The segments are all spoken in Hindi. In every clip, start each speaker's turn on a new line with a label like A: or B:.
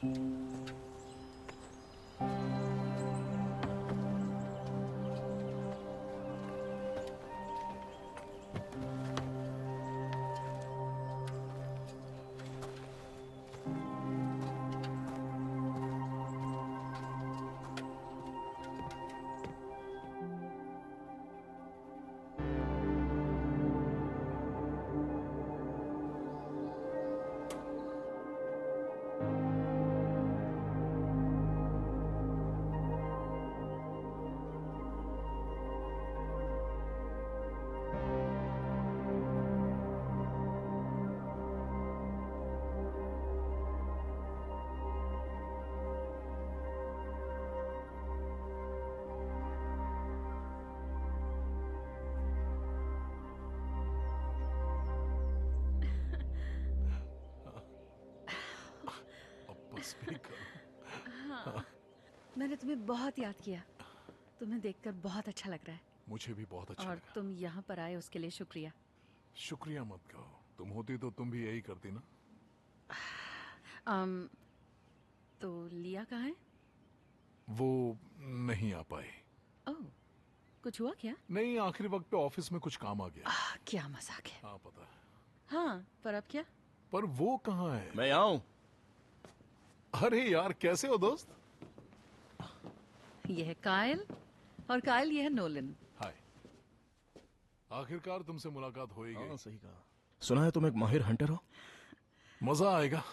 A: हाँ, मैंने तुम्हें बहुत याद किया। तुम्हें देखकर बहुत अच्छा लग रहा है।
B: मुझे भी बहुत अच्छा
A: और
B: लगा।
A: तुम यहाँ पर आए उसके लिए शुक्रिया।
B: शुक्रिया मत कहो, तुम होती तो तुम भी यही करती ना।
A: तो लिया कहाँ है?
B: वो नहीं आ पाई।
A: ओह, कुछ हुआ क्या?
B: नहीं, आखिरी वक्त पे ऑफिस में कुछ काम आ गया।
A: क्या मजाक है।
B: हाँ पता है।
A: हाँ, पर अब क्या?
B: पर वो कहाँ है?
C: मैं यहाँ हूँ।
B: अरे यार, कैसे हो दोस्त?
A: ये है कायल, और कायल ये है नोलन।
B: हाय। आखिरकार तुमसे मुलाकात हो ही गई।
C: हाँ, सही कहा। सुना है तुम एक माहिर हंटर हो।
B: मजा आएगा,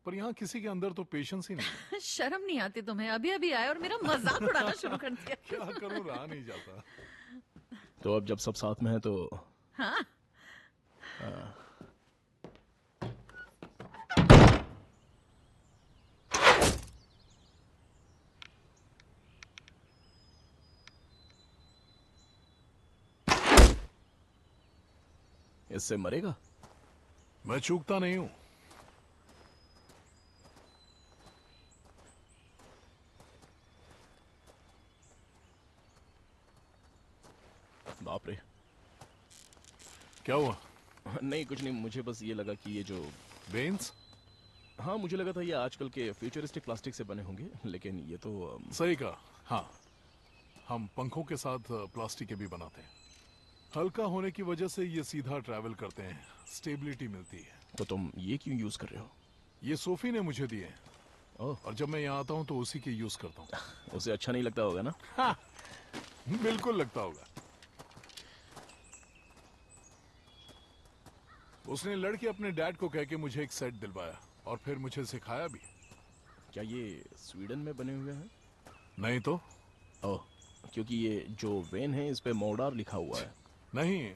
B: पर यहाँ किसी के अंदर तो पेशेंस ही नहीं।
A: शर्म नहीं आती तुम्हें? अभी अभी आए और मेरा मजाक उड़ाना शुरू कर दिया।
B: क्या करूँ, रहा नहीं जाता।
C: तो अब जब सब साथ में है तो
A: हाँ,
C: इससे मरेगा।
B: मैं चूकता नहीं हूँ।
C: बाप रे।
B: क्या हुआ?
C: नहीं कुछ नहीं, मुझे बस ये लगा कि ये जो
B: बेन्स?
C: हाँ, मुझे लगा था ये आजकल के फ्यूचरिस्टिक प्लास्टिक से बने होंगे, लेकिन ये तो
B: सही कहा। हाँ, हम पंखों के साथ प्लास्टिक के भी बनाते हैं। हल्का होने की वजह से ये सीधा ट्रैवल करते हैं, स्टेबिलिटी मिलती है।
C: तो तुम ये क्यों यूज कर रहे हो?
B: ये सोफी ने मुझे दिए हैं,
C: ओह,
B: और जब मैं यहाँ आता हूँ तो उसी के यूज करता हूँ।
C: उसे अच्छा नहीं लगता होगा ना?
B: हाँ, बिल्कुल लगता होगा। उसने लड़के अपने डैड को कह के मुझे एक सेट दिलवाया, और फिर मुझे सिखाया भी।
C: क्या ये स्वीडन में बने हुए हैं?
B: नहीं तो।
C: ओह, क्योंकि ये जो वेन है इस पे मोडार लिखा हुआ है।
B: नहीं,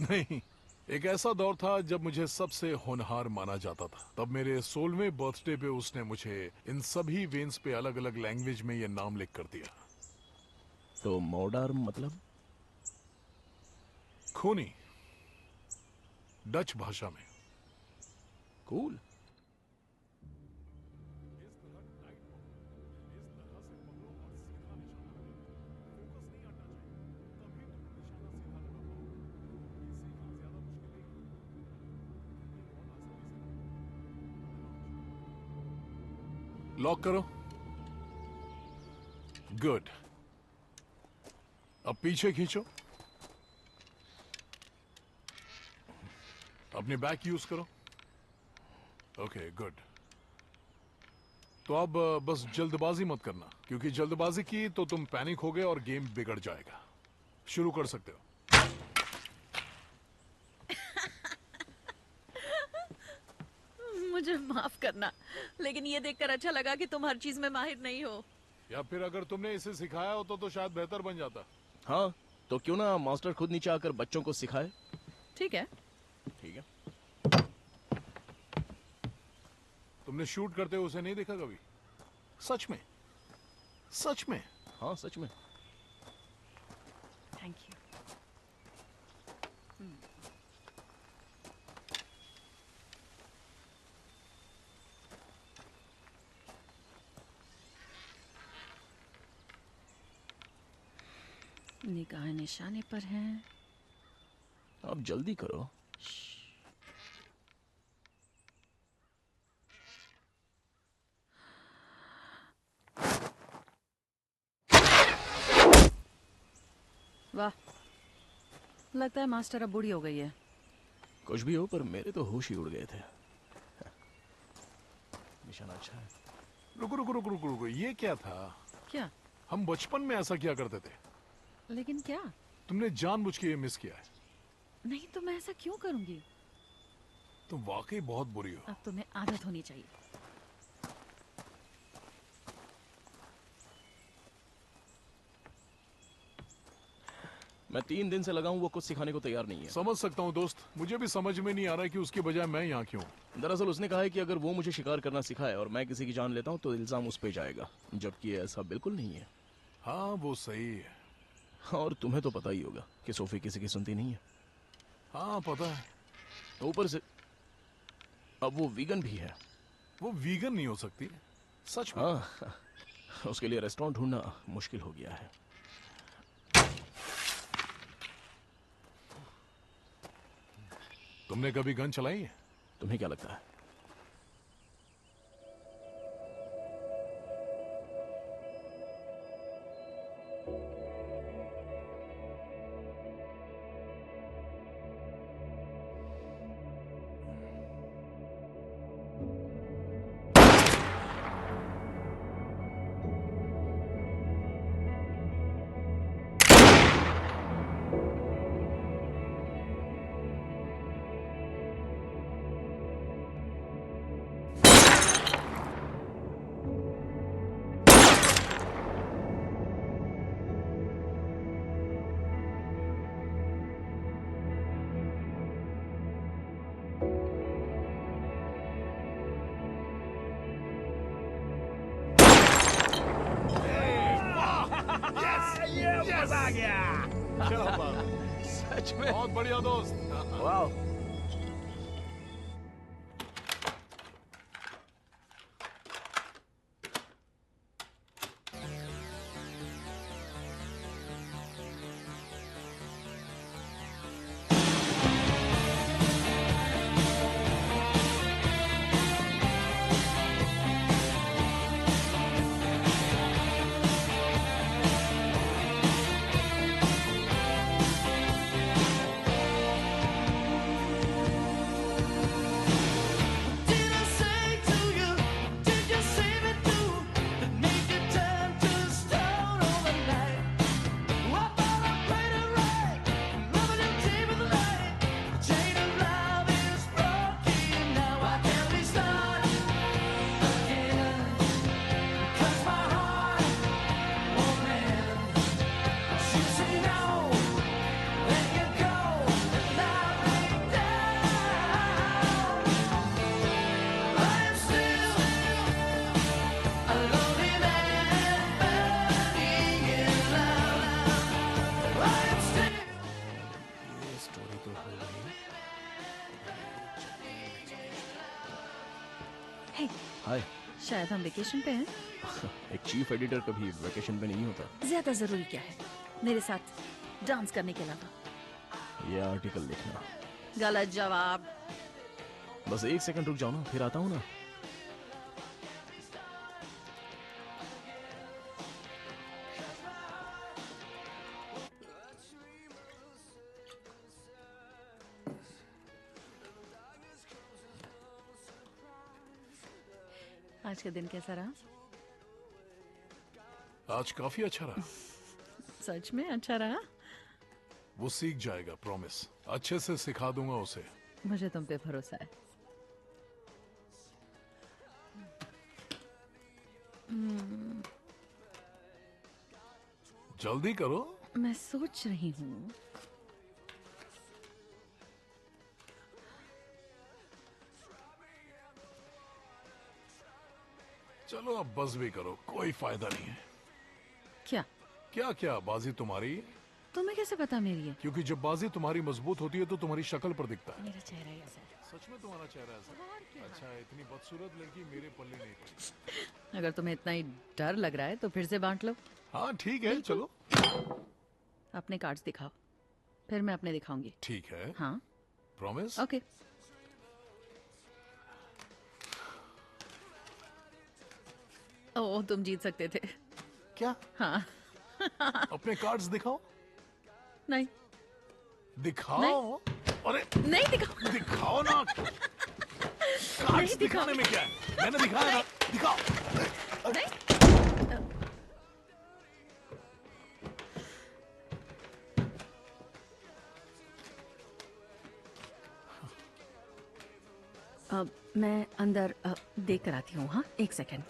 B: नहीं। एक ऐसा दौर था जब मुझे सबसे होनहार माना जाता था। तब मेरे 16वें बर्थडे पे उसने मुझे इन सभी वेन्स पे अलग अलग लैंग्वेज में ये नाम लिख कर दिया।
C: तो मोडार मतलब?
B: खूनी, डच भाषा में।
C: कूल।
B: लॉक करो। गुड। अब पीछे खींचो। अपने बैक यूज करो। Okay, good. तो अब बस जल्दबाजी मत करना, क्योंकि जल्दबाजी की तो तुम पैनिक होगे और गेम बिगड़ जाएगा। शुरू कर सकते हो।
A: मुझे माफ करना, लेकिन ये देखकर अच्छा लगा कि तुम हर चीज में माहिर नहीं हो।
B: या फिर अगर तुमने इसे सिखाया होता तो शायद बेहतर बन जाता।
C: हाँ, तो क्यों ना मास्टर खुद नीचे आकर बच्चों को सिखाए।
A: ठीक है।
C: ठीक है।
B: तुमने शूट करते हुए उसे नहीं देखा कभी? सच में? सच में?
C: हाँ, सच में।
A: Thank you. निगाह निशाने पर हैं।
C: अब जल्दी करो।
A: वाह, लगता है मास्टर अब बूढ़ी हो गई है।
C: कुछ भी हो, पर मेरे तो होश ही उड़ गए थे। निशाना अच्छा है।
B: रुको रुको रुको रुको रुको, ये क्या था?
A: क्या?
B: हम बचपन में ऐसा किया करते थे।
A: लेकिन क्या?
B: तुमने जानबूझ के ये मिस किया है।
A: नहीं तो मैं ऐसा क्यों करूंगी?
B: तुम वाकई बहुत बुरी हो।
A: अब तुम्हें आदत होनी चाहिए।
C: मैं 3 दिन से लगा हूं, वो कुछ सिखाने को तैयार नहीं है।
B: समझ सकता हूँ दोस्त, मुझे भी समझ में नहीं आ रहा है कि उसके बजाय मैं यहाँ क्यों।
C: दरअसल उसने कहा है कि अगर वो मुझे शिकार करना सिखाए और मैं किसी की जान लेता हूँ तो इल्जाम उस पे जाएगा, जबकि ऐसा बिल्कुल नहीं है।
B: हाँ वो सही है।
C: और तुम्हें तो पता ही होगा कि सोफी किसी की सुनती नहीं है।
B: हाँ पता है।
C: ऊपर से अब वो वीगन भी है।
B: वो वीगन नहीं हो सकती, सच में।
C: हाँ, उसके लिए रेस्टोरेंट ढूंढना मुश्किल हो गया है।
B: तुमने कभी गन चलाई है?
C: तुम्हें क्या लगता है?
B: क्या बात है।
C: सच में
B: बहुत बढ़िया दोस्त।
C: वाह।
D: Did I say to you? Did you say me too? That made you turn to stone overnight. I thought I played it right, loving you day with the night. The chain of love is broken now. I can't restart again, 'cause my heart won't mend. You say no, then you go, and I lay down. I am still a lonely man burning in love. I am still.
C: ये स्टोरी तो हो गई।
A: हे,
C: हाय।
A: शायद हम वेकेशन पे हैं।
C: एक चीफ एडिटर कभी वेकेशन पे नहीं होता।
A: ज्यादा जरूरी क्या है मेरे साथ डांस करने के अलावा?
C: ये आर्टिकल लिखना।
A: गलत जवाब।
C: बस 1 सेकंड रुक जाओ ना, फिर आता हूँ ना।
A: आज का दिन कैसा रहा?
B: आज काफी अच्छा रहा।
A: सच में अच्छा रहा?
B: वो सीख जाएगा, प्रॉमिस। अच्छे से सिखा दूंगा उसे।
A: मुझे तुम पे भरोसा है।
B: जल्दी करो।
A: मैं सोच रही हूँ।
B: चलो अब बस भी करो, कोई फायदा नहीं है।
A: क्या?
B: क्या क्या, बाजी तुम्हारी है।
A: तुम्हें कैसे पता मेरी है?
B: क्योंकि जब बाजी तुम्हारी मजबूत होती है तो तुम्हारी शक्ल पर दिखता है।
A: मेरा चेहरा ऐसा है।
B: सच में तुम्हारा चेहरा ऐसा है? अच्छा, इतनी बदसूरत लड़की मेरे पल्ले नहीं पड़ी।
A: अगर तुम्हें इतना ही डर लग रहा है तो फिर से बांट लो।
B: हाँ ठीक है, चलो।
A: अपने कार्ड्स दिखाओ, फिर मैं अपने दिखाऊंगी।
B: ठीक है,
A: हाँ
B: प्रॉमिस।
A: ओके। ओह, तुम जीत सकते थे।
B: क्या?
A: हाँ।
B: अपने कार्ड्स दिखाओ।
A: नहीं
B: दिखाओ। अरे
A: नहीं दिखाओ।
B: दिखाओ ना। कार्ड्स
A: दिखाओ।
B: दिखाने में क्या है? मैंने दिखाया ना। दिखाओ।
A: नहीं। अब मैं अंदर देख कर आती हूँ। हाँ, एक सेकंड।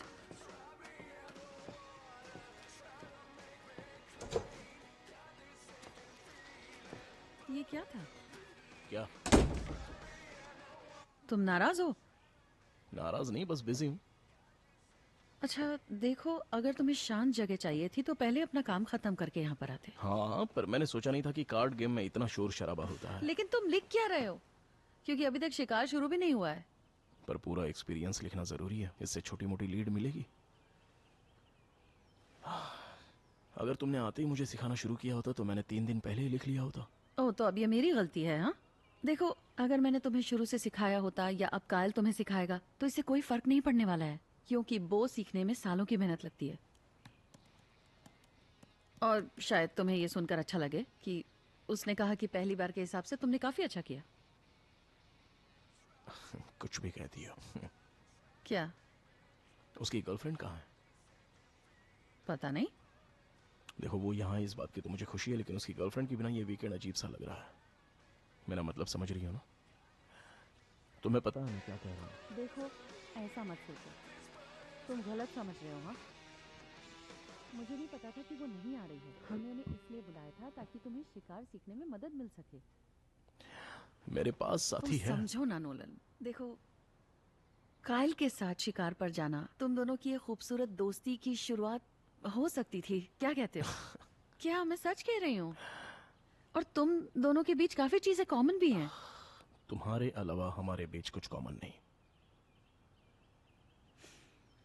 A: ये क्या था?
C: क्या?
A: तुम नाराज हो?
C: नाराज नहीं, बस बिजी हूँ।
A: अच्छा देखो, अगर तुम्हें शांत जगह चाहिए थी तो पहले अपना काम खत्म करके यहाँ पर आते।
C: हाँ, पर मैंने सोचा नहीं था कि कार्ड गेम में इतना शोर शराबा होता है।
A: लेकिन तुम लिख क्या रहे हो? क्योंकि अभी तक शिकार शुरू भी नहीं हुआ है।
C: पर पूरा एक्सपीरियंस लिखना जरूरी है, इससे छोटी मोटी लीड मिलेगी। अगर तुमने आते ही मुझे सिखाना शुरू किया होता तो मैंने 3 दिन पहले ही लिख लिया होता।
A: ओह, तो अब ये मेरी गलती है? हाँ देखो, अगर मैंने तुम्हें शुरू से सिखाया होता या अब कायल तुम्हें सिखाएगा तो इससे कोई फर्क नहीं पड़ने वाला है, क्योंकि बो सीखने में सालों की मेहनत लगती है। और शायद तुम्हें ये सुनकर अच्छा लगे कि उसने कहा कि पहली बार के हिसाब से तुमने काफी अच्छा किया।
C: कुछ भी कहती हो।
A: क्या?
C: उसकी गर्लफ्रेंड कहाँ है?
A: पता नहीं।
C: देखो, वो यहाँ है इस बात की तो मुझे खुशी है, लेकिन उसकी गर्लफ्रेंड के बिना ये वीकेंड अजीब सा लग रहा है। मेरा मतलब समझ रही हो ना? तुम्हें पता है मैं क्या कह रहा हूँ?
A: देखो, ऐसा मत सोचो, तुम गलत समझ रहे हो। हाँ, मुझे नहीं पता था कि वो नहीं आ रही है। हमने उन्हें इसलिए बुलाया था ताकि तुम्हें शिकार सीखने में मदद मिल सके।
C: मेरे पास साथी
A: तुम
C: है।
A: समझो ना नोलन, देखो, कायल के साथ शिकार पर जाना तुम दोनों की एक खूबसूरत दोस्ती की शुरुआत हो सकती थी। क्या कहते हो? क्या मैं सच कह रही हूँ? और तुम दोनों के बीच काफी चीजें कॉमन भी हैं।
C: तुम्हारे अलावा हमारे बीच कुछ कॉमन नहीं।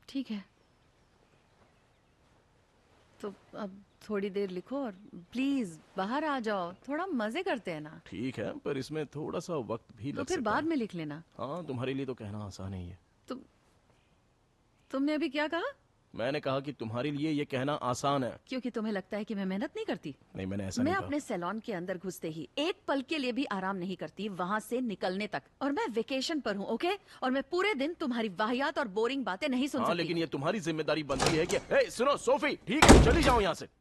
A: ठीक है, तो अब थोड़ी देर लिखो और प्लीज बाहर आ जाओ, थोड़ा मजे करते हैं ना।
C: ठीक है, पर इसमें थोड़ा सा वक्त भी
A: तो
C: लग
A: फिर
C: सकता
A: बाद
C: है।
A: में लिख लेना।
C: हाँ, तुम्हारे लिए तो कहना आसान ही है।
A: तुमने अभी क्या कहा?
C: मैंने कहा कि तुम्हारे लिए ये कहना आसान है।
A: क्योंकि तुम्हें लगता है कि मैं मेहनत नहीं करती।
C: नहीं, मैंने ऐसा
A: मैं
C: नहीं कहा।
A: अपने सैलून के अंदर घुसते ही एक पल के लिए भी आराम नहीं करती वहां से निकलने तक। और मैं वेकेशन पर हूँ, ओके? और मैं पूरे दिन तुम्हारी वाहियात और बोरिंग बातें नहीं सुन
C: हाँ,
A: सकती।
C: लेकिन ये तुम्हारी जिम्मेदारी बनती है कि ए, सुनो सोफी, ठीक है, चली जाओ यहाँ से।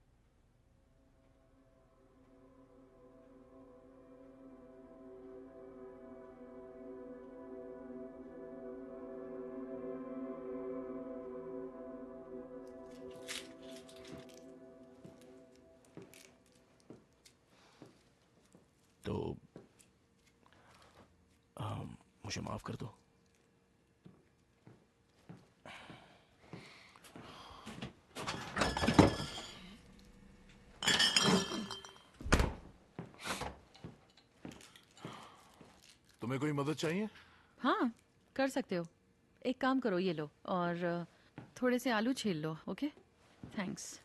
C: तो मुझे माफ कर दो।
B: तुम्हें कोई मदद चाहिए?
A: हाँ, कर सकते हो। एक काम करो, ये लो और थोड़े से आलू छील लो, ओके? थैंक्स।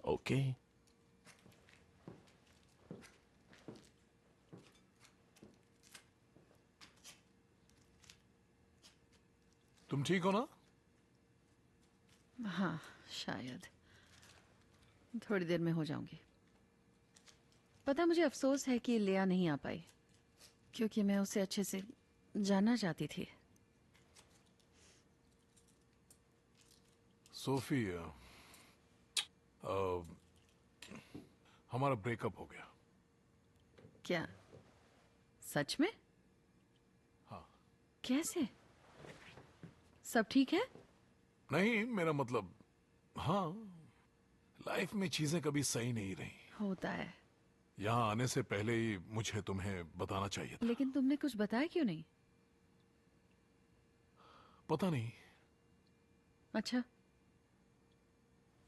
C: ओके।
B: तुम ठीक हो ना?
A: हाँ, शायद थोड़ी देर में हो जाऊंगी। पता, मुझे अफसोस है कि लिया नहीं आ पाई, क्योंकि मैं उसे अच्छे से जानना चाहती थी।
B: सोफी, हमारा ब्रेकअप हो गया।
A: क्या सच में?
B: हाँ।
A: कैसे? सब ठीक है?
B: नहीं, मेरा मतलब, हाँ, लाइफ में चीजें कभी सही नहीं रही।
A: होता है।
B: यहाँ आने से पहले ही मुझे तुम्हें बताना चाहिए था।
A: लेकिन तुमने कुछ बताया क्यों नहीं?
B: पता नहीं।
A: अच्छा,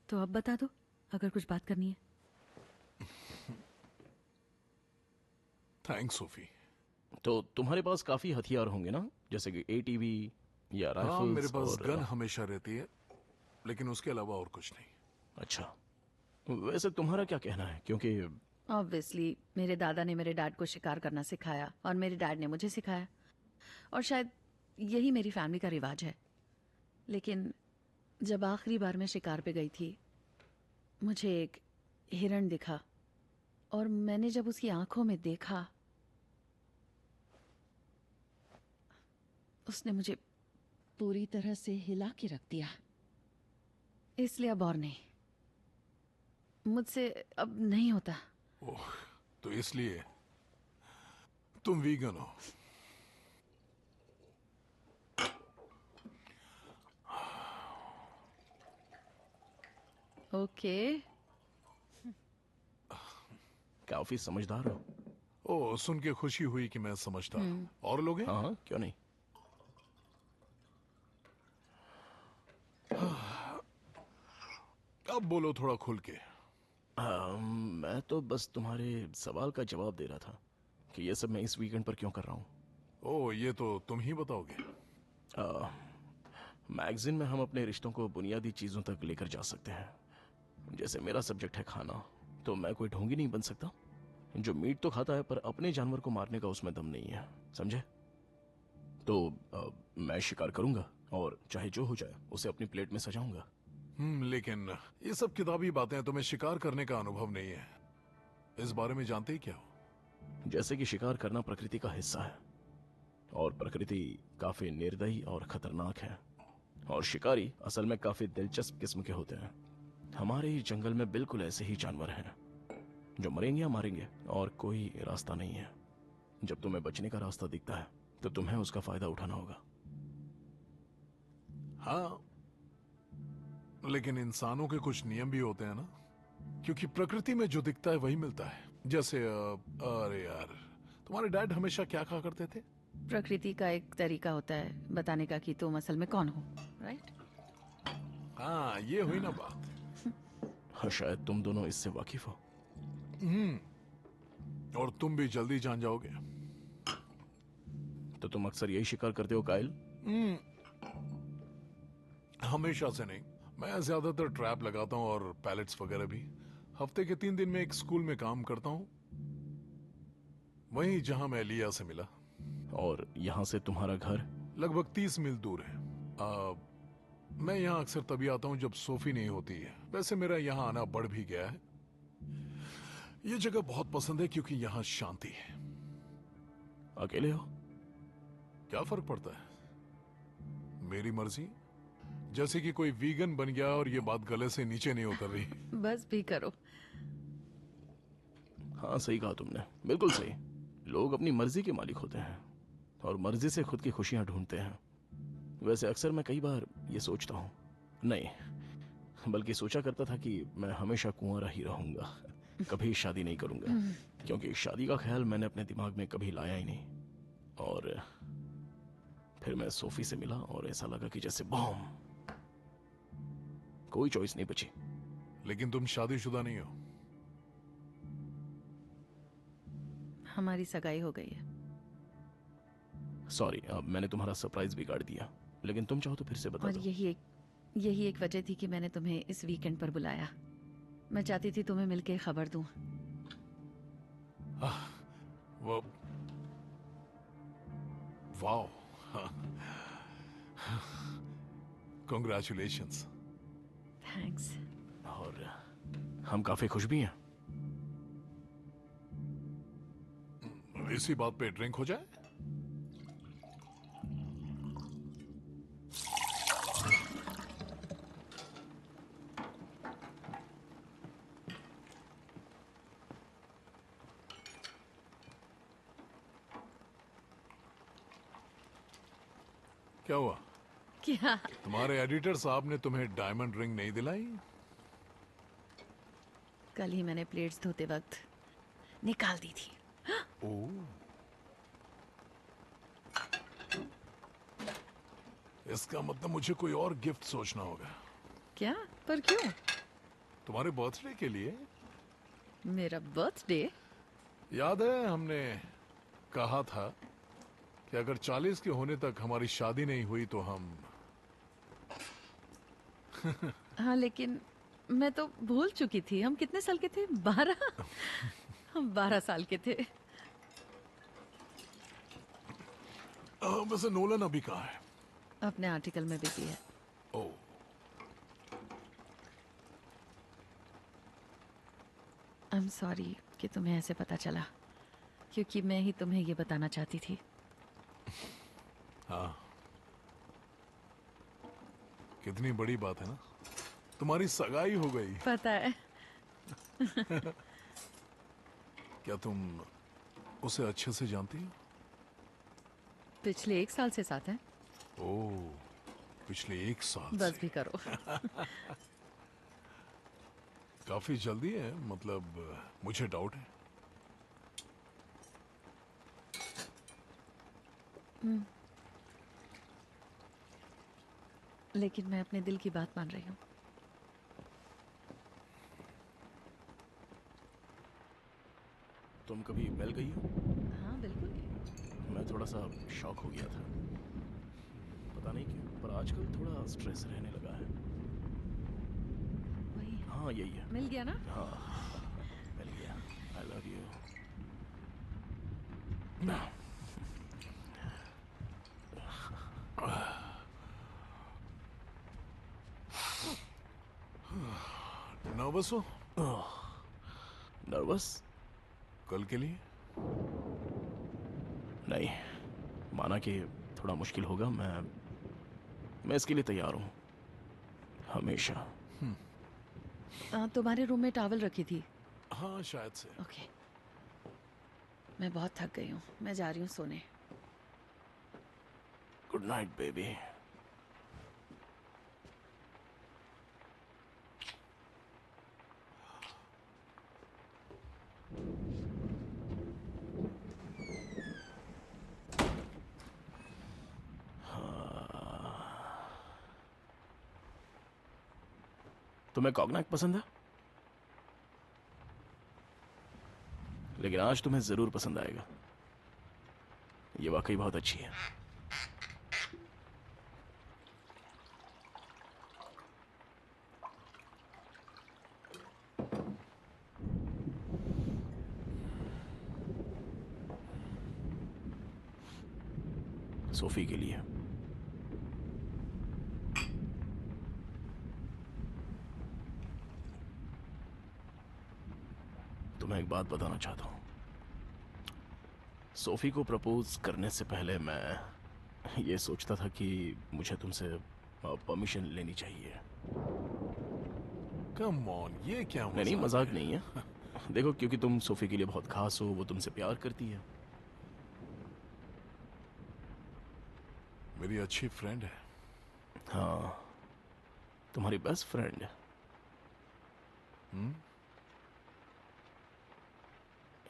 A: तो अब बता दो अगर कुछ बात करनी है।
B: Thanks Sophie.
C: तो तुम्हारे पास काफी हथियार होंगे ना, जैसे कि एटीवी या राइफल्स?
B: हाँ, मेरे पास
C: और...
B: गन हमेशा रहती है, लेकिन उसके अलावा और कुछ नहीं।
C: अच्छा, वैसे तुम्हारा क्या कहना है? क्योंकि
A: ऑब्वियसली मेरे दादा ने मेरे डैड को शिकार करना सिखाया और मेरे डैड ने मुझे सिखाया, और शायद यही मेरी फैमिली का रिवाज है। लेकिन जब आखिरी बार मैं शिकार पे गई थी, मुझे एक हिरण दिखा, और मैंने जब उसकी आंखों में देखा, उसने मुझे पूरी तरह से हिला के रख दिया। इसलिए अब और नहीं, मुझसे अब नहीं होता।
B: ओह, तो इसलिए तुम वीगन हो।
A: ओके।
C: काफी समझदार हो।
B: ओह, सुन के खुशी हुई कि मैं समझता। और लोग हैं?
C: हाँ हाँ, क्यों नहीं।
B: अब बोलो थोड़ा खुल के।
C: मैं तो बस तुम्हारे सवाल का जवाब दे रहा था कि ये सब मैं इस वीकेंड पर क्यों कर रहा हूँ।
B: ओह, ये तो तुम ही बताओगे।
C: मैगजीन में हम अपने रिश्तों को बुनियादी चीजों तक लेकर जा सकते हैं। जैसे मेरा सब्जेक्ट है खाना, तो मैं कोई ढोंगी नहीं बन सकता जो मीट तो खाता है पर अपने जानवर को मारने का उसमें दम नहीं है, समझे। तो मैं शिकार करूंगा और चाहे जो हो जाए उसे अपनी प्लेट में सजाऊंगा।
B: लेकिन ये सब किताबी बातें हैं, तुम्हें शिकार करने का अनुभव नहीं है। इस बारे में जानते ही क्या हो?
C: जैसे कि शिकार करना प्रकृति का हिस्सा है और प्रकृति काफी निर्दयी और खतरनाक है, और शिकारी असल में काफी दिलचस्प किस्म के होते हैं। हमारे ही जंगल में बिल्कुल ऐसे ही जानवर हैं जो मरेंगे या मारेंगे और कोई रास्ता नहीं है। जब तुम्हें बचने का रास्ता दिखता है तो तुम्हें उसका फायदा उठाना होगा।
B: हाँ, लेकिन इंसानों के कुछ नियम भी होते हैं ना, क्योंकि प्रकृति में जो दिखता है वही मिलता है। जैसे अरे यार, तुम्हारे डैड हमेशा क्या कहा करते थे?
A: प्रकृति का एक तरीका होता है बताने का कि तुम असल में कौन हो, राइट?
B: हाँ, ये हुई ना बात।
C: हाँ, शायद तुम दोनों इससे वाकिफ हो।
B: और तुम भी जल्दी जान जाओगे।
C: तो तुम अक्सर यही शिकार करते हो काइल?
B: हमेशा से नहीं, मैं ज्यादातर ट्रैप लगाता हूँ और पैलेट्स वगैरह भी। हफ्ते के 3 दिन में एक स्कूल में काम करता हूँ, वहीं जहां मैं लिया से मिला।
C: और यहाँ से तुम्हारा घर?
B: लगभग 30 मील दूर है। मैं यहाँ अक्सर तभी आता हूँ जब सोफी नहीं होती है। वैसे मेरा यहाँ आना बढ़ भी गया है। ये जगह बहुत पसंद है क्योंकि यहाँ शांति है।
C: अकेले हो?
B: क्या फर्क पड़ता है, मेरी मर्जी। जैसे कि कोई वीगन बन गया और ये बात गले से नीचे नहीं उतर रही।
A: बस भी करो।
C: हाँ, सही कहा तुमने, बिल्कुल सही। लोग अपनी मर्जी के मालिक होते हैं और मर्जी से खुद की खुशियां ढूंढते हैं। वैसे अक्सर मैं कई बार ये सोचता हूँ, नहीं बल्कि सोचा करता था कि मैं हमेशा कुंवारा ही रहूंगा, कभी शादी नहीं करूंगा, क्योंकि शादी का ख्याल मैंने अपने दिमाग में कभी लाया ही नहीं। और फिर मैं सोफी से मिला और ऐसा लगा कि जैसे बॉम, कोई चॉइस नहीं बची।
B: लेकिन तुम शादीशुदा नहीं हो।
A: हमारी सगाई हो गई है।
C: सॉरी, अब मैंने तुम्हारा सरप्राइज बिगाड़ दिया, लेकिन तुम चाहो तो फिर से बता
A: और
C: दो।
A: यही एक वजह थी कि मैंने तुम्हें इस वीकेंड पर बुलाया। मैं चाहती थी तुम्हें मिलके खबर दूं।
B: वो वाओ, कंग्रेचुलेशंस।
A: थैंक्स।
C: और हम काफी खुश भी हैं।
B: इसी बात पे ड्रिंक हो जाए। क्या हुआ?
A: क्या?
B: तुम्हारे एडिटर साहब ने तुम्हें डायमंड रिंग नहीं दिलाई?
A: कल ही मैंने प्लेट्स धोते वक्त निकाल दी थी।
B: ओह, इसका मतलब मुझे कोई और गिफ्ट सोचना होगा।
A: क्या? पर क्यों?
B: तुम्हारे बर्थडे के लिए।
A: मेरा बर्थडे?
B: याद है हमने कहा था कि अगर 40 के होने तक हमारी शादी नहीं हुई तो हम।
A: हाँ, लेकिन मैं तो भूल चुकी थी। हम कितने साल के थे? 12? हम 12 साल के थे।
B: वैसे नोलन अभी कहाँ है?
A: अपने आर्टिकल में बिजी है।
B: ओ,
A: आई एम सॉरी कि तुम्हें ऐसे पता चला, क्योंकि मैं ही तुम्हें ये बताना चाहती थी।
B: हाँ, कितनी बड़ी बात है ना, तुम्हारी सगाई हो गई।
A: पता है।
B: क्या तुम उसे अच्छे से जानती हो?
A: पिछले 1 साल से साथ हैं।
B: ओह, पिछले 1 साल
A: बस
B: से।
A: भी करो।
B: काफी जल्दी है, मतलब मुझे डाउट है।
A: लेकिन मैं अपने दिल की बात मान रही हूँ।
C: तुम कभी मिल गई हो?
A: हाँ बिल्कुल।
C: मैं थोड़ा सा शॉक हो गया था, पता नहीं क्यों, पर आजकल थोड़ा स्ट्रेस रहने लगा है।
A: वही है।
C: हाँ यही है।
A: मिल गया ना?
C: हाँ मिल गया। आई लव यू।
B: नर्वस हो
C: नर्वस?
B: कल के लिए?
C: नहीं, माना कि थोड़ा मुश्किल होगा, मैं इसके लिए तैयार हूँ, हमेशा।
A: तुम्हारे रूम में टॉवल रखी थी।
B: हाँ शायद से।
A: ओके। मैं बहुत थक गई हूँ, मैं जा रही हूँ सोने।
C: Good night baby. तुम्हें कॉग्नैक पसंद है? लेकिन आज तुम्हें जरूर पसंद आएगा, ये वाकई बहुत अच्छी है। सोफी के लिए। तुम्हें एक बात बताना चाहता हूं। सोफी को प्रपोज करने से पहले मैं ये सोचता था कि मुझे तुमसे परमिशन लेनी चाहिए।
B: कम ऑन, ये क्या
C: नहीं
B: मजाक
C: मजाक
B: है?
C: नहीं है। देखो, क्योंकि तुम सोफी के लिए बहुत खास हो, वो तुमसे प्यार करती है।
B: मेरी अच्छी फ्रेंड है।
C: हाँ, तुम्हारी बेस्ट फ्रेंड है।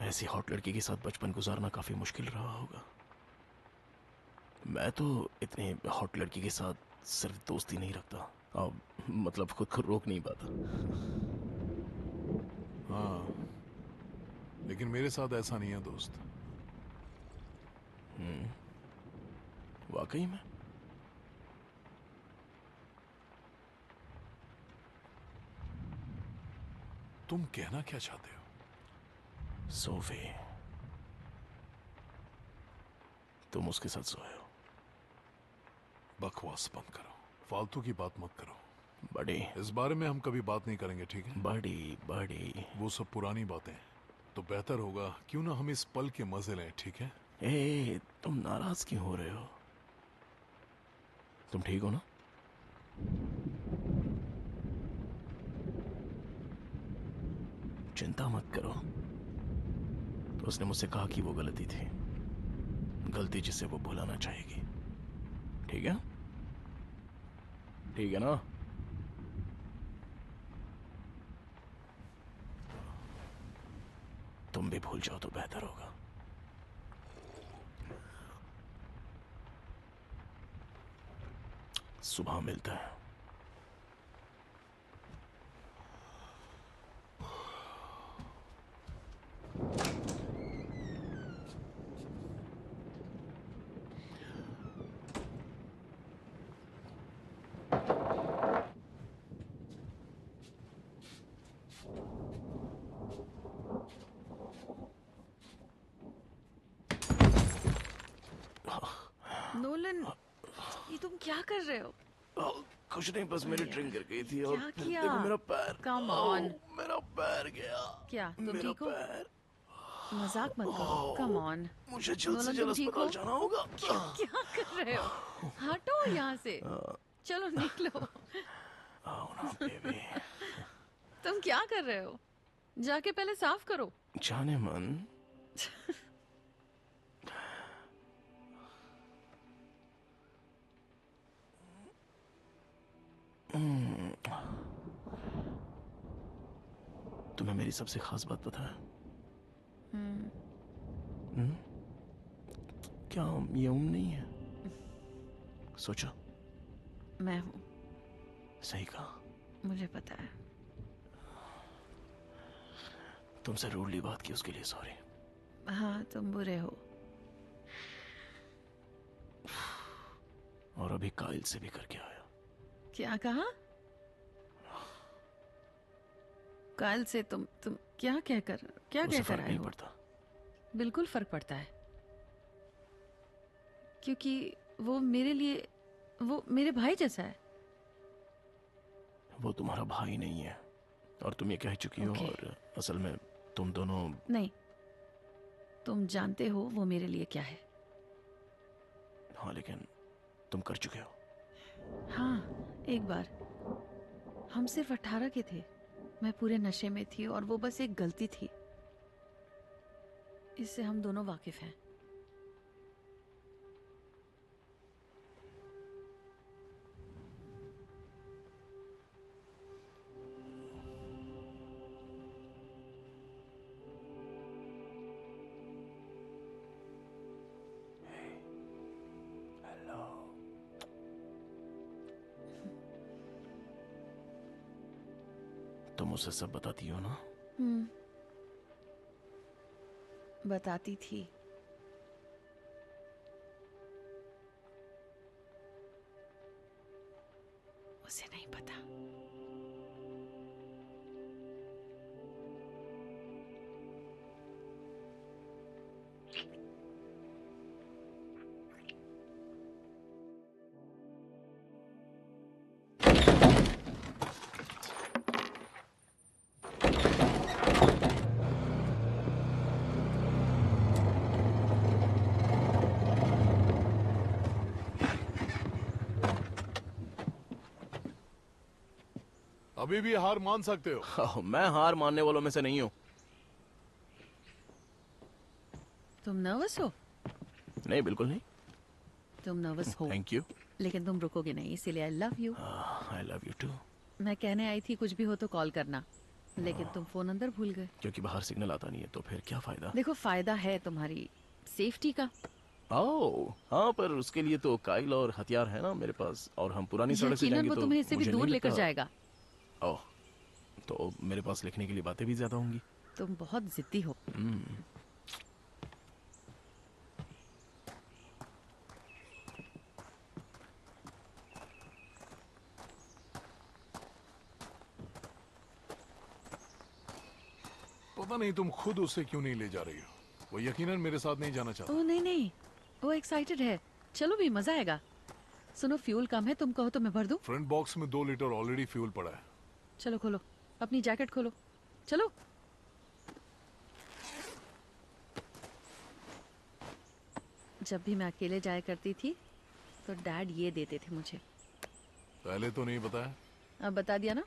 C: ऐसी हॉट लड़की के साथ बचपन गुजारना काफी मुश्किल रहा होगा। मैं तो इतने हॉट लड़की के साथ सिर्फ दोस्ती नहीं रखता, अब मतलब खुद को रोक नहीं पाता।
B: हाँ, लेकिन मेरे साथ ऐसा नहीं है दोस्त।
C: वाकई में?
B: तुम कहना क्या चाहते हो?
C: सोफी, तुम उसके साथ सोए हो?
B: बकवास बंद करो, फालतू की बात मत करो।
C: बड़ी
B: इस बारे में हम कभी बात नहीं करेंगे, ठीक है?
C: बड़ी बड़ी।
B: वो सब पुरानी बातें। तो बेहतर होगा क्यों ना हम इस पल के मजे लें, ठीक है?
C: ए, तुम नाराज क्यों हो रहे हो? तुम ठीक हो ना? चिंता मत करो। तो उसने मुझसे कहा कि वो गलती थी, गलती जिसे वो भुलाना चाहेगी। ठीक है? ठीक है ना? तुम भी भूल जाओ तो बेहतर होगा। सुबह मिलता है।
A: नोलन, ये तुम क्या कर रहे हो?
C: कुछ नहीं, बस मेरी ड्रिंक गिर गई थी और
A: क्या
C: फिर
A: किया?
C: देखो मेरा पैर।
A: Come
C: oh,
A: on.
C: मेरा पैर गया।
A: क्या तुम
C: मेरा
A: ठीक हो?
C: पैर।
A: मजाक मत करो। Come on.
C: मुझे जल्द से
A: नोलन,
C: जल्द
A: तुम ठीक
C: अस्पताल
A: हो?
C: जाना होगा।
A: क्या कर रहे हो? हटो यहाँ से। चलो निकलो।
C: Oh no, baby.
A: तुम क्या कर रहे हो? जाके पहले साफ करो।
C: जाने मन। तुम्हें मेरी सबसे खास बात पता है? हम्म? क्या ये नहीं है? सोचो।
A: मैं हूँ,
C: सही कहा।
A: मुझे पता है।
C: तुमसे रूडली बात की उसके लिए सॉरी।
A: हाँ, तुम बुरे हो।
C: और अभी काइल से भी करके आया।
A: क्या कहा? काल से तुम क्या कहकर क्या
C: उसे
A: कहकर
C: फर्क
A: आए
C: नहीं
A: हो?
C: पड़ता।
A: बिल्कुल फर्क पड़ता है, क्योंकि वो मेरे भाई जैसा है।
C: वो तुम्हारा भाई नहीं है और तुम ये कह चुकी हो।
A: Okay.
C: और असल में तुम दोनों।
A: नहीं, तुम जानते हो वो मेरे लिए क्या है।
C: हाँ, लेकिन तुम कर चुके हो।
A: हाँ, एक बार। हम सिर्फ 18 के थे। मैं पूरे नशे में थी और वो बस एक गलती थी। इससे हम दोनों वाकिफ हैं।
C: तुम उसे सब बताती हो ना?
A: बताती थी। उसे नहीं पता।
B: अभी भी हार मान सकते हो।
C: मैं हार मानने वालों में से नहीं हूँ।
A: तुम नर्वस हो?
C: नहीं, बिल्कुल नहीं।
A: तुम नर्वस हो,
C: थैंक यू।
A: लेकिन तुम रुकोगे नहीं, इसीलिए I love you.
C: I love you too.
A: मैं कहने आई थी कुछ भी हो तो कॉल करना, लेकिन तुम फोन अंदर भूल गए।
C: क्योंकि बाहर सिग्नल आता नहीं है तो फिर क्या फायदा?
A: देखो, फायदा है तुम्हारी सेफ्टी का।
C: ओह हाँ, पर उसके लिए तो काइल और हथियार है ना मेरे पास, और हम पुरानी सड़क से
A: यकीनन
C: जाएंगे
A: वो
C: तो
A: तुम्हें इससे भी
C: मुझे
A: दूर
C: नहीं
A: लेकर
C: लगता-
A: जाएगा।
C: ओह, तो मेरे पास लिखने के लिए बातें भी ज्यादा होंगी।
A: तुम बहुत जिद्दी हो।
B: पता नहीं तुम खुद उसे क्यों नहीं ले जा रही हो। वो यकीनन मेरे साथ नहीं जाना चाहता।
A: ओह नहीं, वो एक्साइटेड है। चलो भी, मजा आएगा। सुनो, फ्यूल कम है, तुम कहो तो मैं भर दूं।
B: फ्रंट बॉक्स में 2 लीटर ऑलरेडी फ्यूल पड़ा है।
A: चलो खोलो, अपनी जैकेट खोलो। चलो। जब भी मैं अकेले जाया करती थी तो डैड ये देते थे मुझे।
B: पहले तो नहीं बताया,
A: अब बता दिया ना,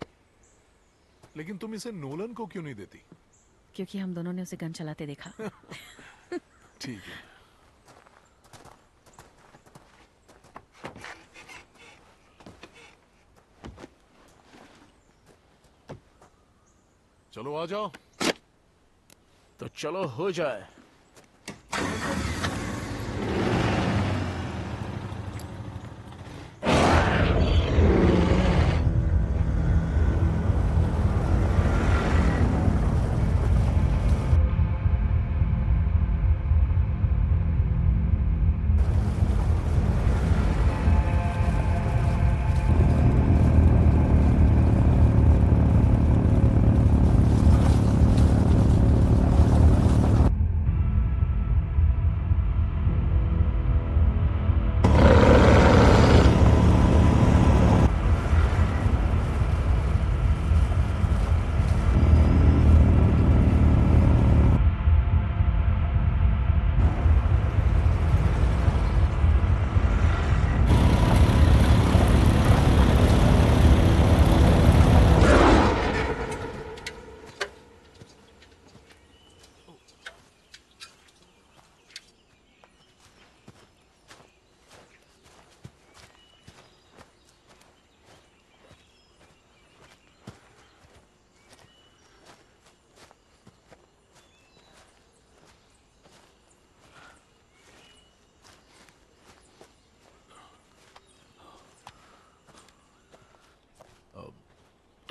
B: लेकिन तुम इसे नोलन को क्यों नहीं देती?
A: क्योंकि हम दोनों ने उसे गन चलाते देखा।
B: ठीक है। चलो आ जाओ।
C: तो चलो हो जाए।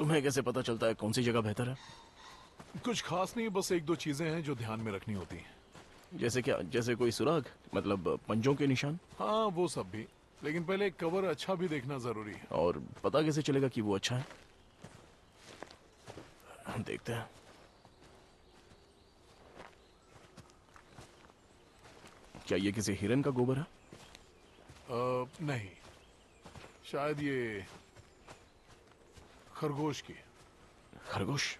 C: तुम्हें कैसे पता चलता है कौन सी जगह बेहतर है?
B: कुछ खास नहीं, बस एक दो चीजें हैं जो ध्यान में रखनी होती हैं।
C: जैसे क्या? जैसे कोई सुराग, मतलब पंजों के निशान?
B: हाँ वो सब भी, लेकिन पहले कवर अच्छा भी देखना जरूरी है।
C: और पता कैसे चलेगा कि वो अच्छा है? देखते हैं। क्या ये किसी हिरन का गोबर है?
B: नहीं, शायद ये खरगोश की।
C: खरगोश?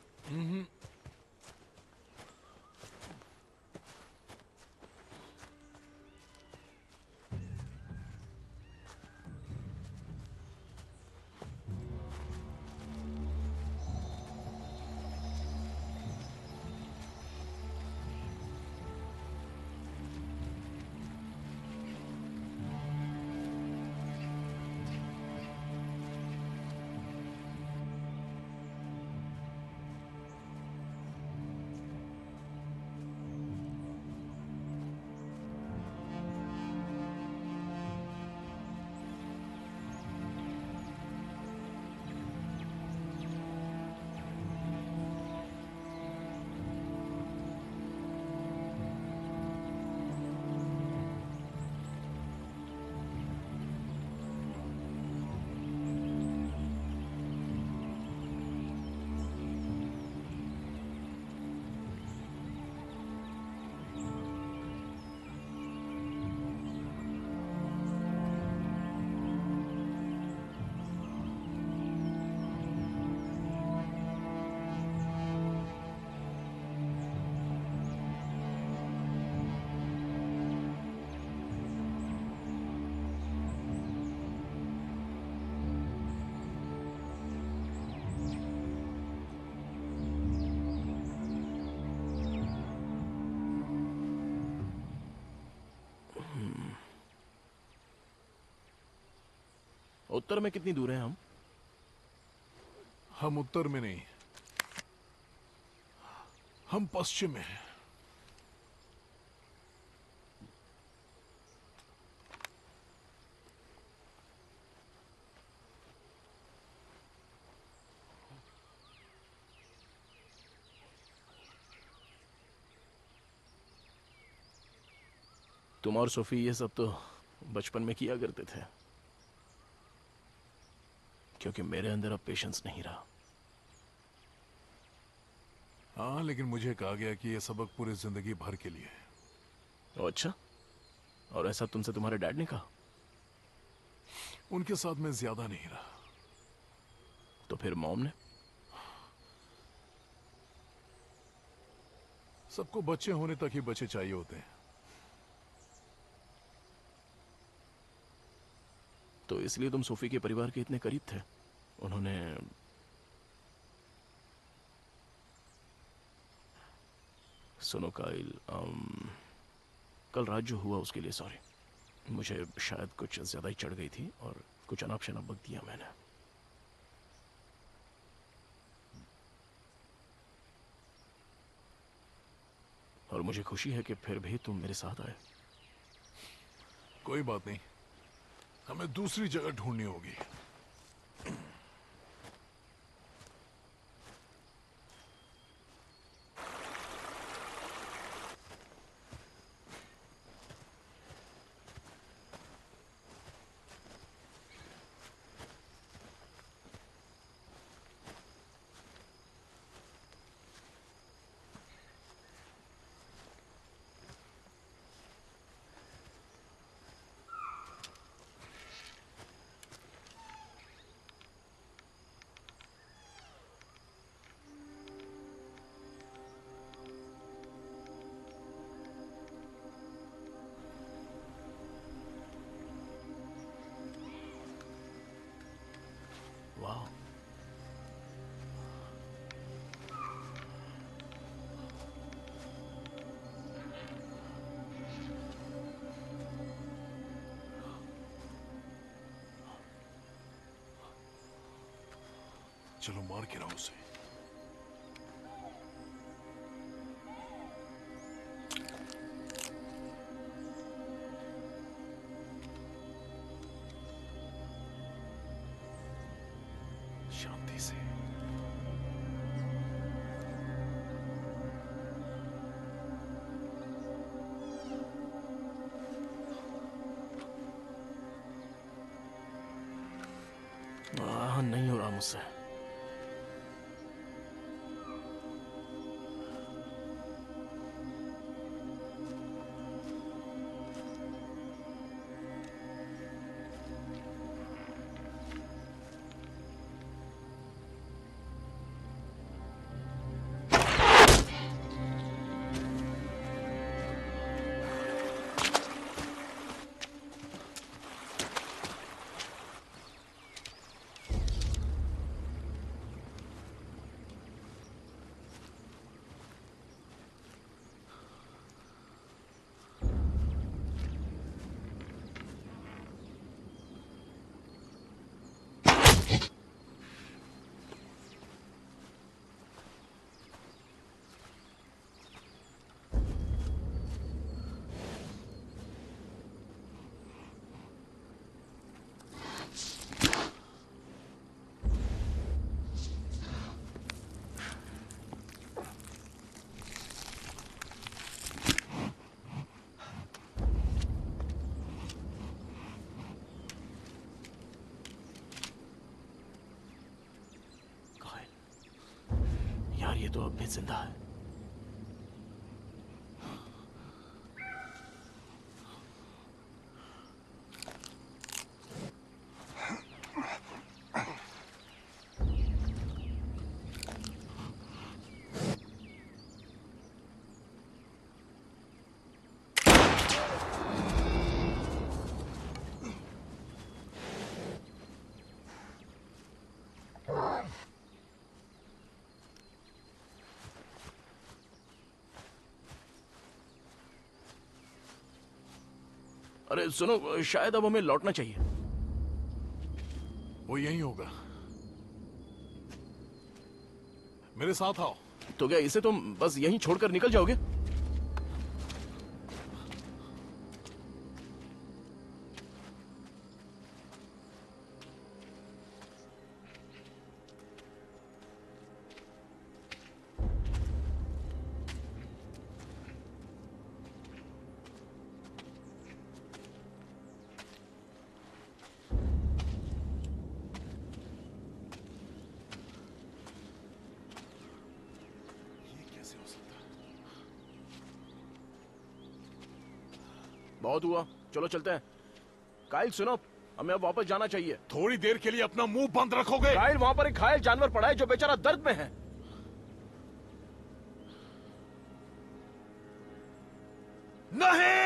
C: उत्तर में कितनी दूर है हम?
B: हम उत्तर में नहीं, हम पश्चिम में हैं।
C: तुम और सोफी ये सब तो बचपन में किया करते थे, क्योंकि मेरे अंदर अब पेशेंस नहीं रहा।
B: हाँ, लेकिन मुझे कहा गया कि यह सबक पूरी जिंदगी भर के लिए है।
C: ओ अच्छा, और ऐसा तुमसे तुम्हारे डैड ने कहा?
B: उनके साथ मैं ज्यादा नहीं रहा।
C: तो फिर मॉम ने?
B: सबको बच्चे होने तक ही बच्चे चाहिए होते हैं।
C: तो इसलिए तुम सोफी के परिवार के इतने करीब थे? उन्होंने सुनो काइल, कल रात जो हुआ उसके लिए सॉरी। मुझे शायद कुछ ज्यादा ही चढ़ गई थी और कुछ अनाप शनाप बक दिया मैंने। और मुझे खुशी है कि फिर भी तुम मेरे साथ आए।
B: कोई बात नहीं, हमें दूसरी जगह ढूंढनी होगी।
C: वाह,
B: चलो मार के रहो उसे। शांति से।
C: मुझसे। यार ये तो अब भी जिंदा है। अरे सुनो, शायद अब हमें लौटना चाहिए।
B: वो यहीं होगा। मेरे साथ आओ।
C: तो क्या इसे तुम बस यहीं छोड़कर निकल जाओगे? बहुत हुआ, चलो चलते हैं। काइल सुनो, हमें अब वापस जाना चाहिए।
B: थोड़ी देर के लिए अपना मुंह बंद रखोगे?
C: काइल, वहां पर एक घायल जानवर पड़ा है जो बेचारा दर्द में है।
B: नहीं!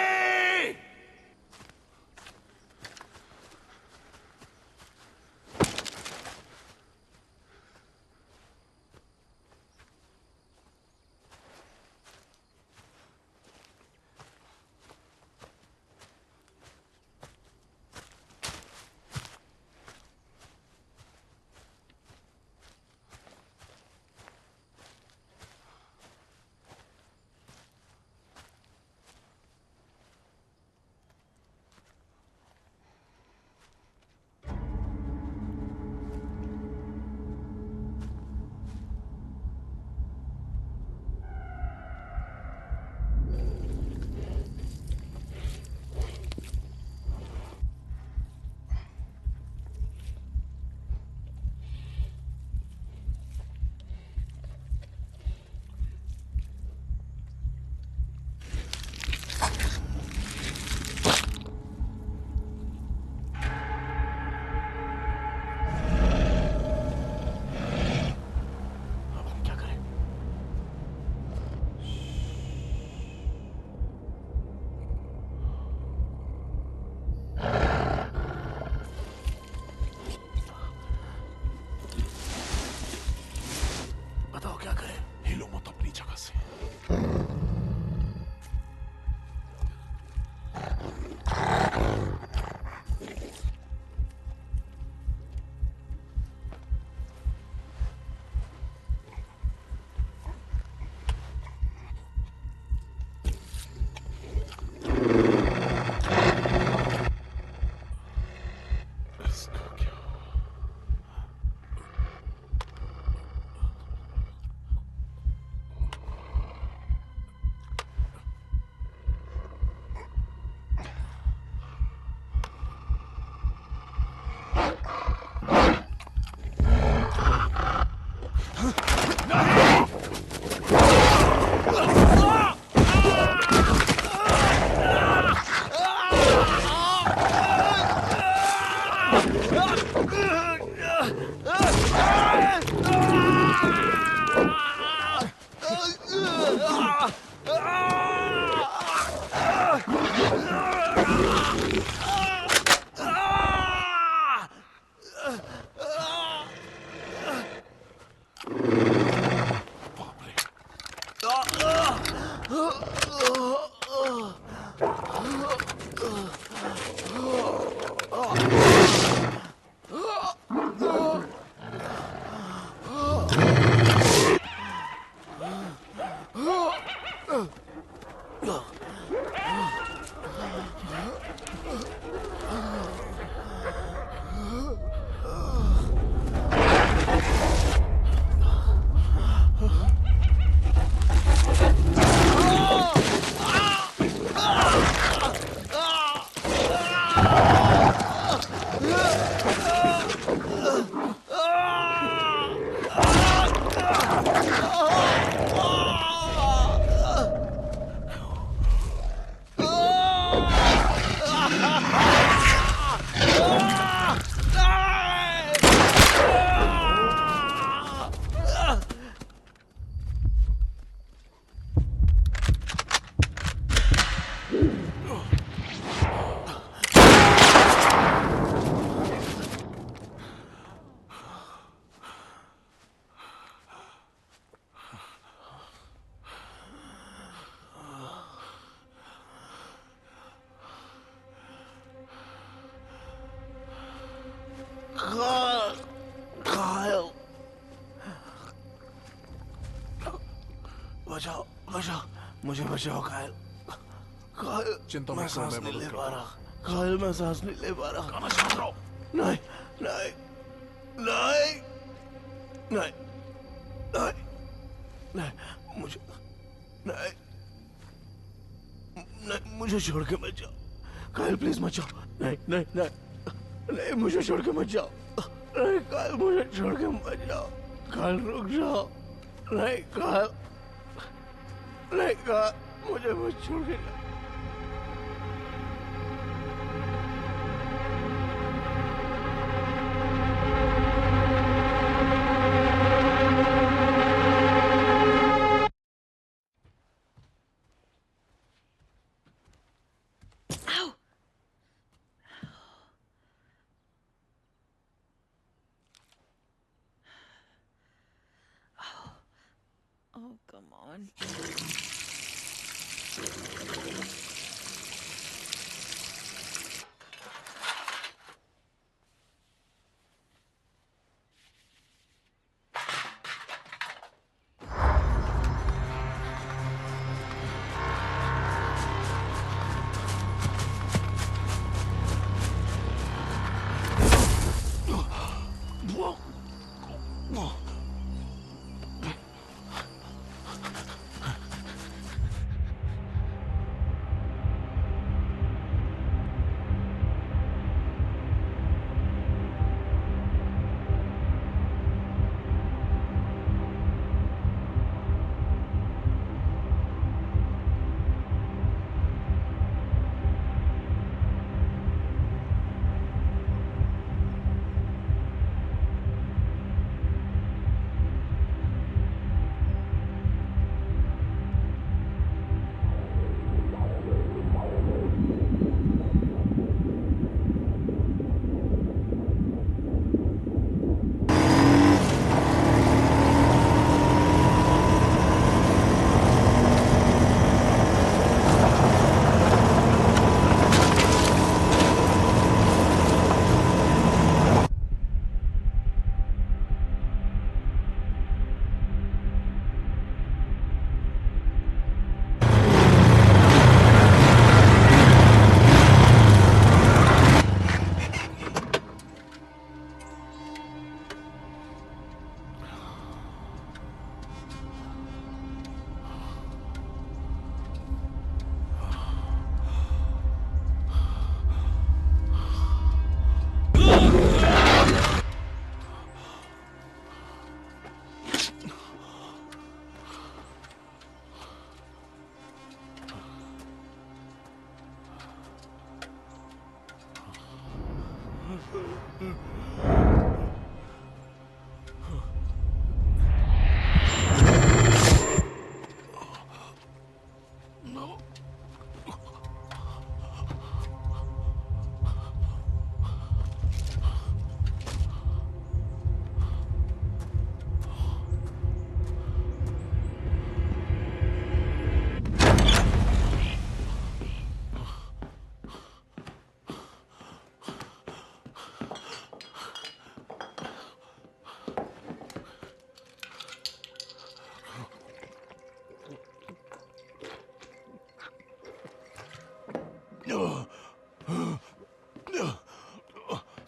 C: कायल, बचाओ बचाओ, मुझे बचाओ कायल। कायल,
B: चिंता
C: मैं
B: मत करो,
C: सांस
B: मैं
C: नहीं
B: मदद
C: ले
B: करता
C: पा
B: हूँ।
C: रहा। कायल, मैं सांस नहीं ले पा रहा।
B: गाना शांत रहो।
C: नहीं नहीं नहीं नहीं नहीं नहीं, मुझे नहीं नहीं, मुझे छोड़ के मत जाओ कायल, प्लीज मत जाओ। नहीं नहीं नहीं नहीं, मुझे छोड़ के मत जाओ। नहीं कायल, मुझे छोड़ के मत जाओ। कायल, रुक जाओ। नहीं कायल, नहीं कायल, मुझे मत छोड़ के जाओ।
A: Ow! Oh, come on.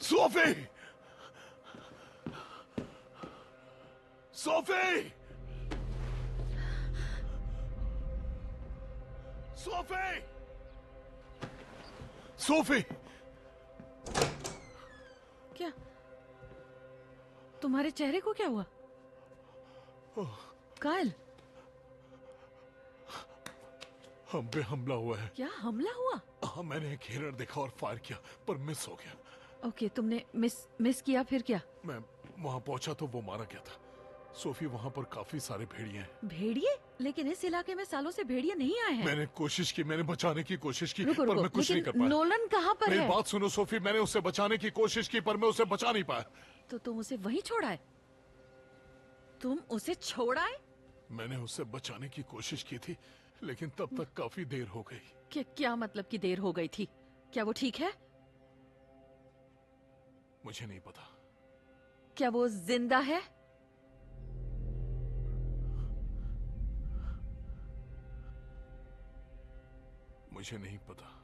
B: Sophie! Sophie! Sophie! Sophie!
A: क्या तुम्हारे चेहरे को क्या हुआ? कायल,
B: हम पे हमला हुआ है।
A: क्या हमला हुआ?
B: हाँ, मैंने एक हिरण देखा और फायर किया पर मिस हो गया।
A: ओके, तुमने मिस किया, फिर क्या?
B: मैं वहां पहुंचा तो वो मारा गया था। सोफी, वहां पर काफी सारे भेड़िए हैं।
A: भेड़िए? लेकिन इस इलाके में सालों से भेड़िए नहीं आए हैं।
B: मैंने कोशिश की, मैंने बचाने की कोशिश की,
A: रुको
B: पर
A: रुको,
B: मैं कुछ नहीं कर
A: लेकिन
B: पाया।
A: नोलन कहाँ पर
B: मेरी
A: है?
B: बात सुनो सोफी, मैंने उसे बचाने की कोशिश की पर मैं उसे बचा नहीं पाया।
A: तो तुम उसे वहीं छोड़ा है? तुम उसे छोड़ा है?
B: मैंने उसे बचाने की कोशिश की थी लेकिन तब तक काफी देर हो गई।
A: क्या मतलब कि देर हो गई थी? क्या वो ठीक है?
B: मुझे नहीं पता।
A: क्या वो जिंदा है?
B: मुझे नहीं पता।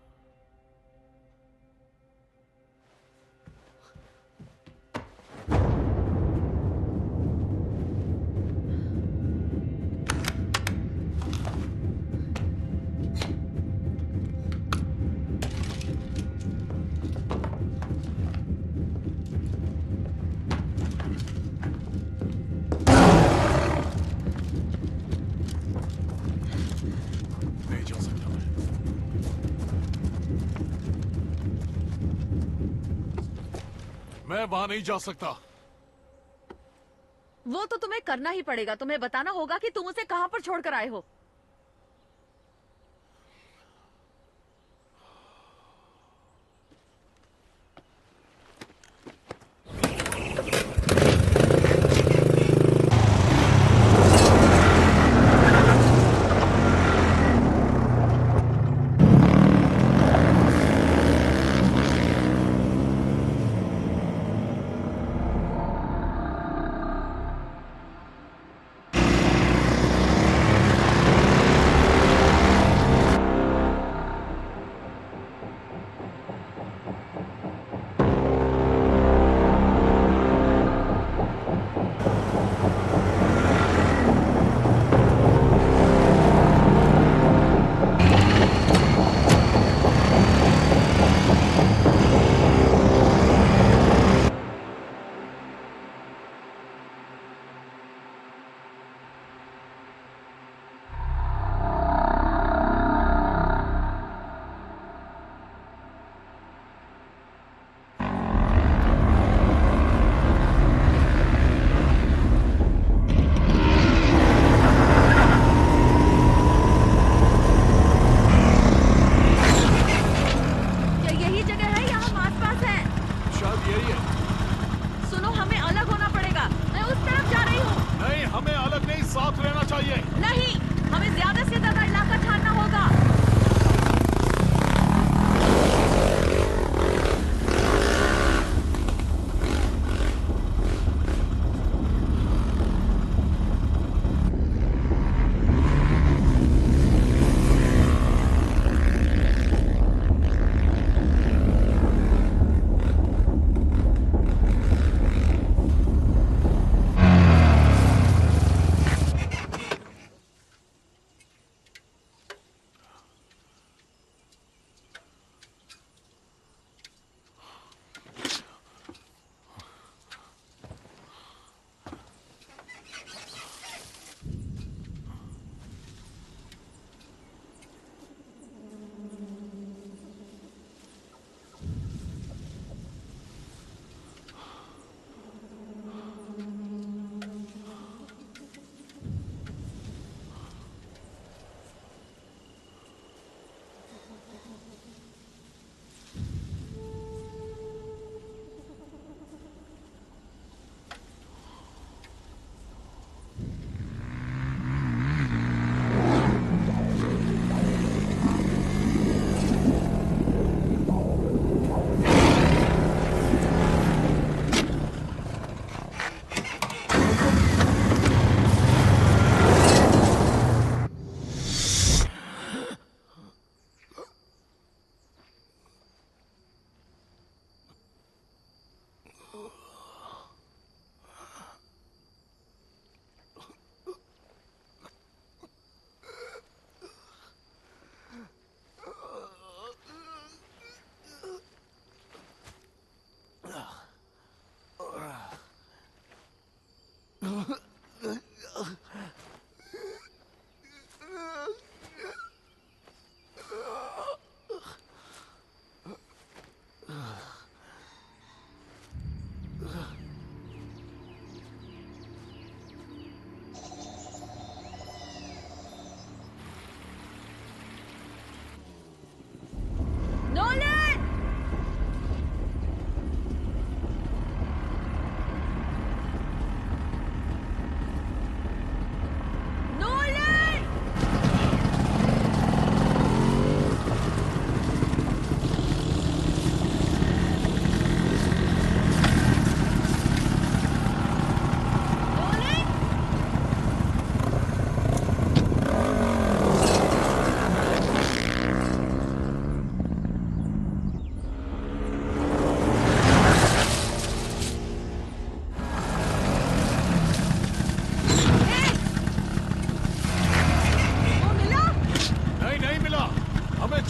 B: नहीं जा सकता मैं वहां नहीं जा सकता।
A: वो तो तुम्हें करना ही पड़ेगा। तुम्हें बताना होगा कि तुम उसे कहां पर छोड़कर आए हो।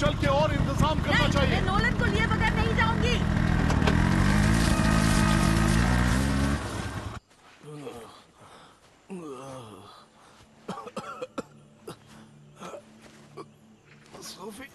B: चल के और इंतजाम करना
A: नहीं,
B: चाहिए।
A: मैं नोलन को लिए बगैर नहीं जाऊंगी।
C: सोफी,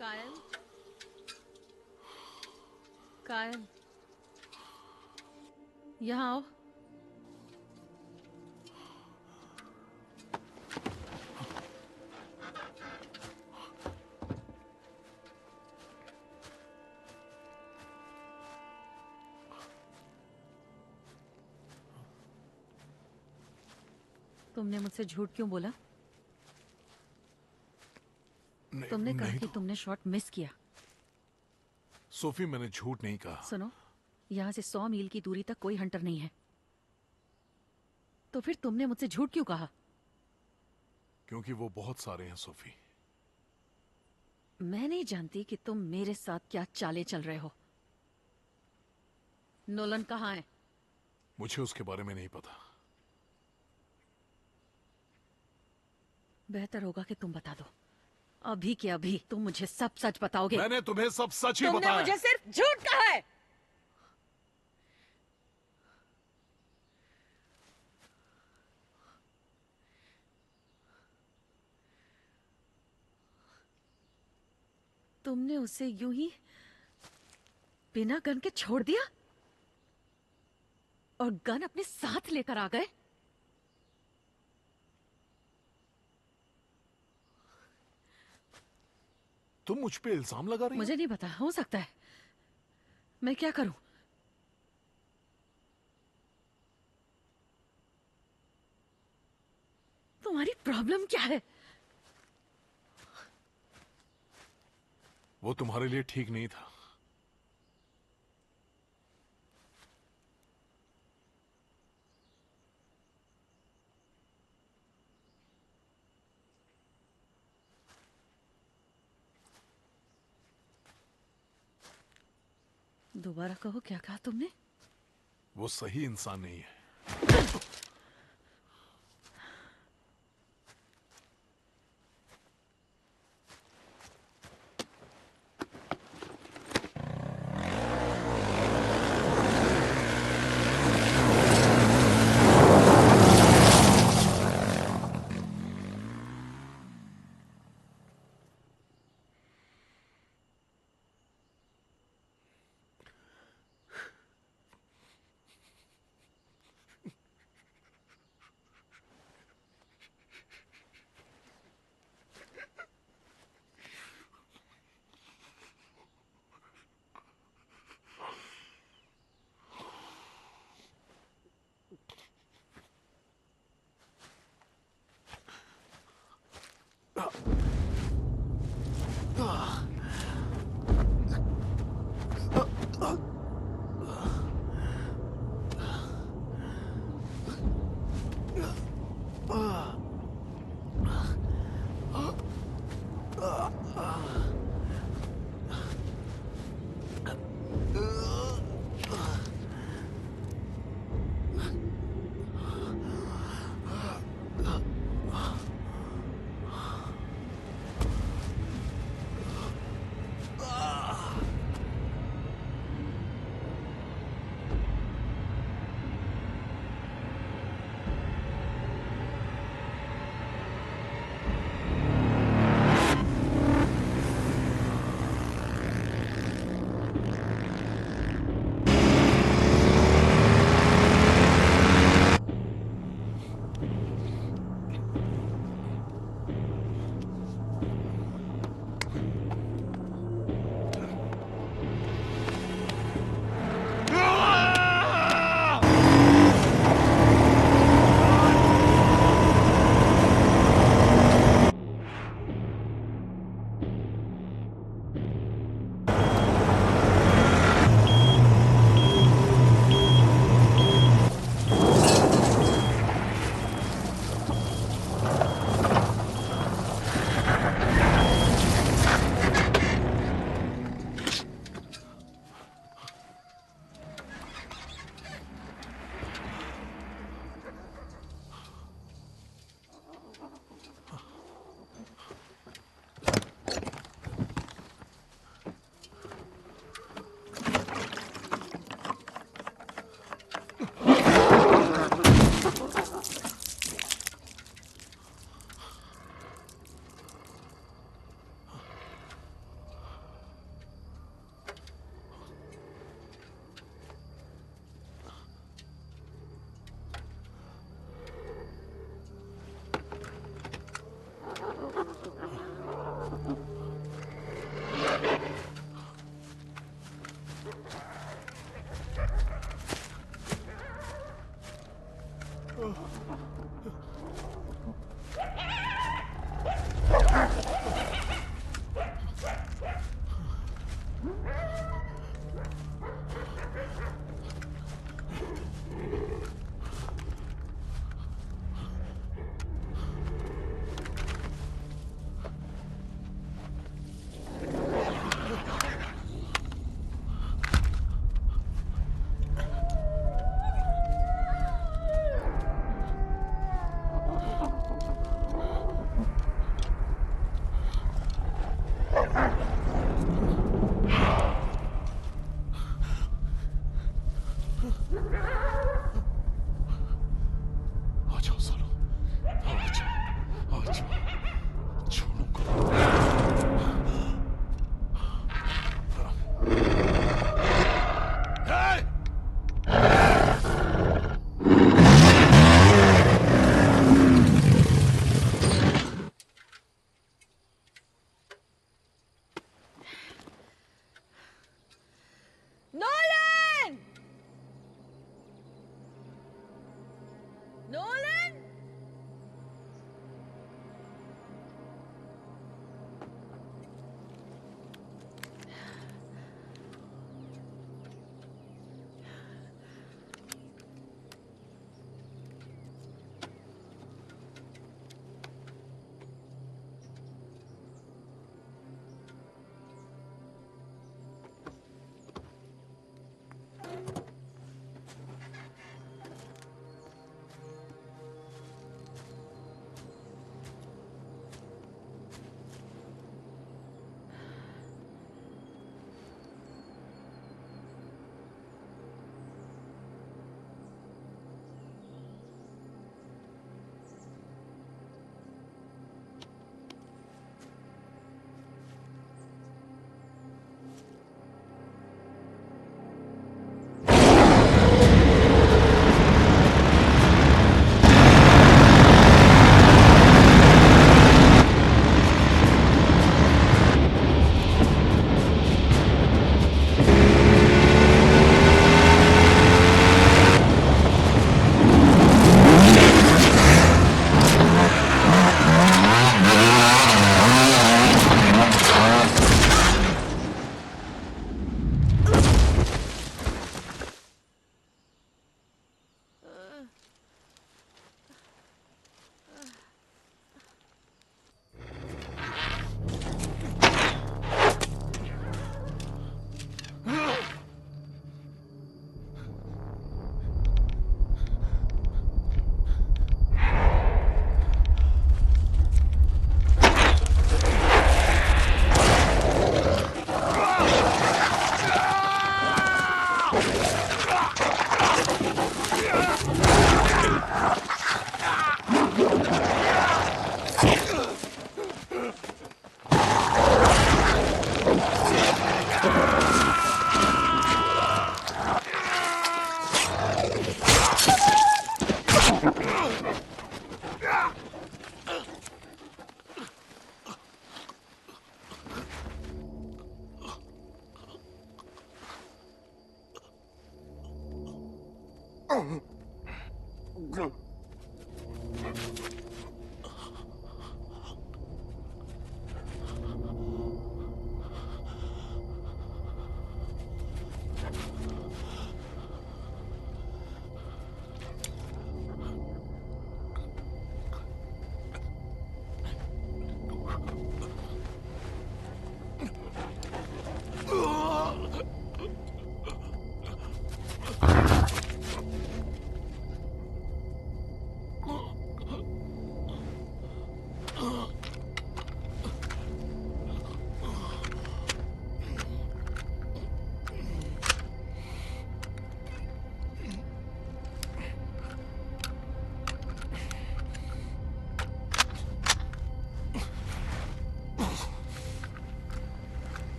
A: कायल, कायल, यहाँ आओ। तुमने मुझसे झूठ क्यों बोला? तुमने कहा
B: नहीं
A: कि
B: तो,
A: तुमने शॉट मिस किया।
B: सोफी मैंने झूठ नहीं कहा।
A: सुनो, यहाँ से 100 मील की दूरी तक कोई हंटर नहीं है। तो फिर तुमने मुझसे झूठ क्यों कहा?
B: क्योंकि वो बहुत सारे हैं सोफी।
A: मैं नहीं जानती कि तुम मेरे साथ क्या चालें चल रहे हो। नोलन कहाँ है?
B: मुझे उसके बारे में नहीं पता।
A: बेहतर होगा कि तुम बता दो। अभी के अभी तुम मुझे सब सच बताओगे।
B: मैंने तुम्हें सब सच ही
A: तुमने
B: बताया।
A: मुझे सिर्फ झूठ कहा है। तुमने उसे यूं ही बिना गन के छोड़ दिया और गन अपने साथ लेकर आ गए।
B: तुम मुझ पे इल्जाम लगा रही हो?
A: मुझे नहीं पता, हो सकता है। मैं क्या करूं? तुम्हारी प्रॉब्लम क्या है?
B: वो तुम्हारे लिए ठीक नहीं था।
A: दोबारा कहो, क्या कहा तुमने?
B: वो सही इंसान नहीं है।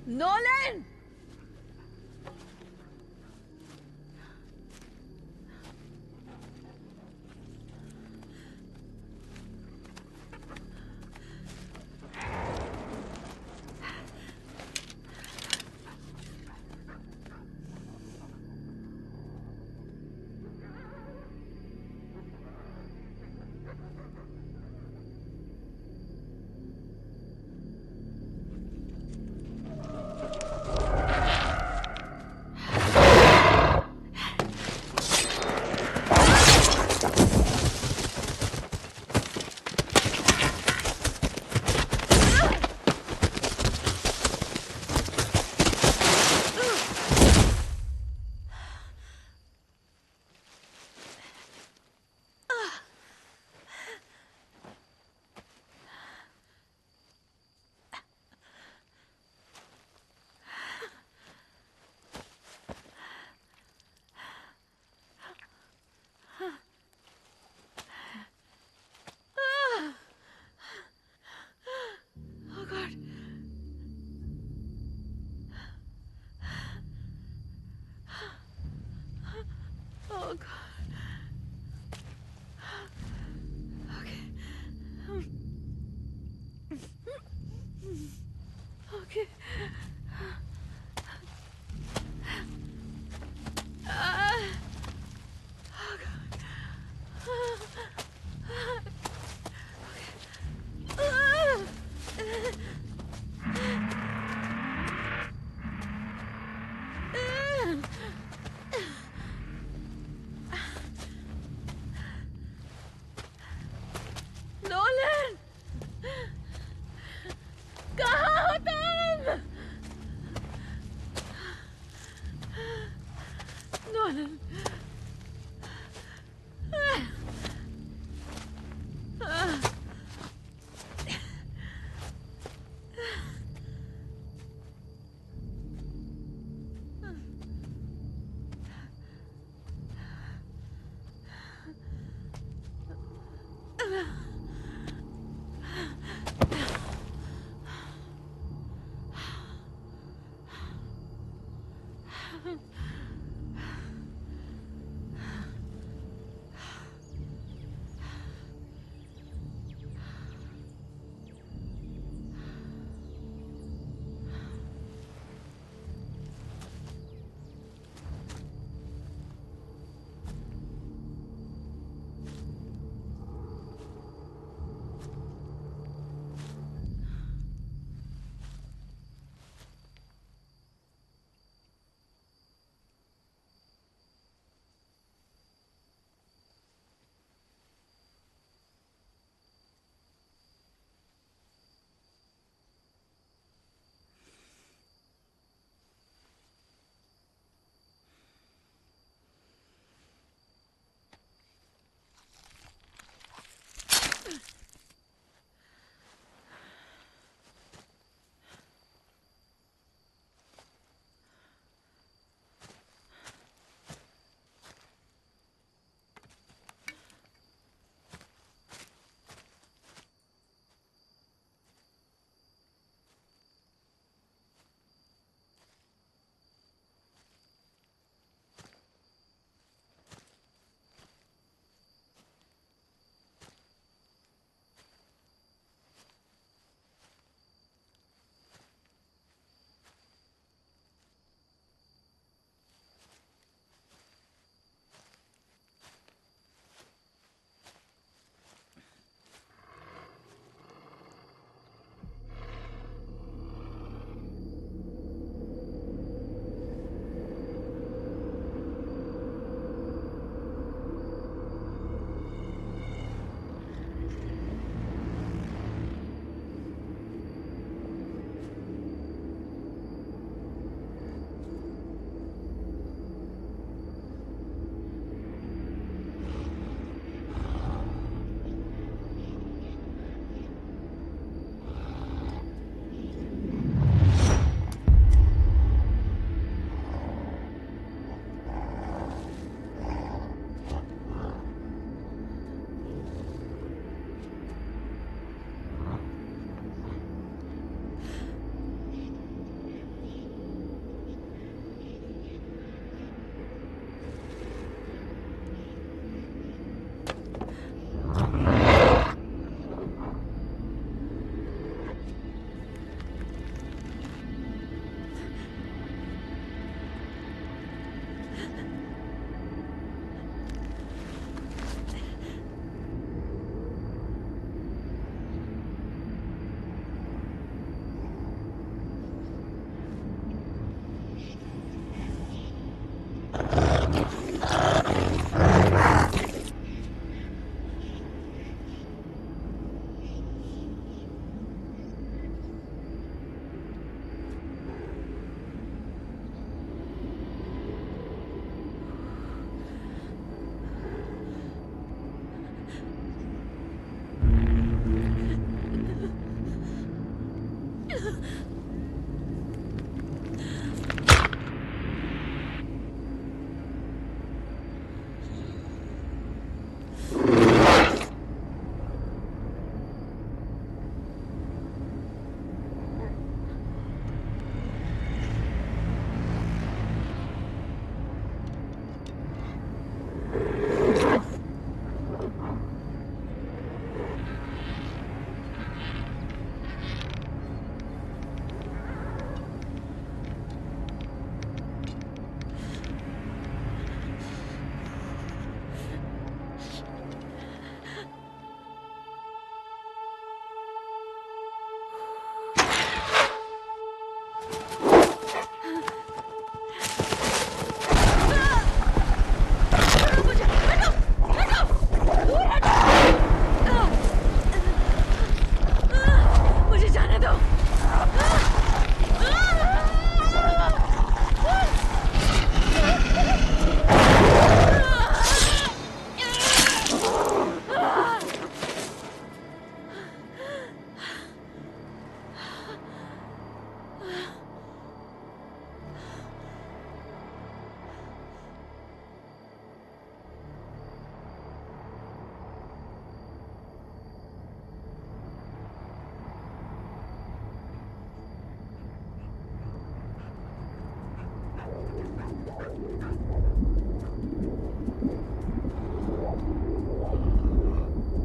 A: Nolan! Oh God. Oh God. Okay. Okay. Ah. Oh God. Nolan! कहाँ हो तुम? नोलन!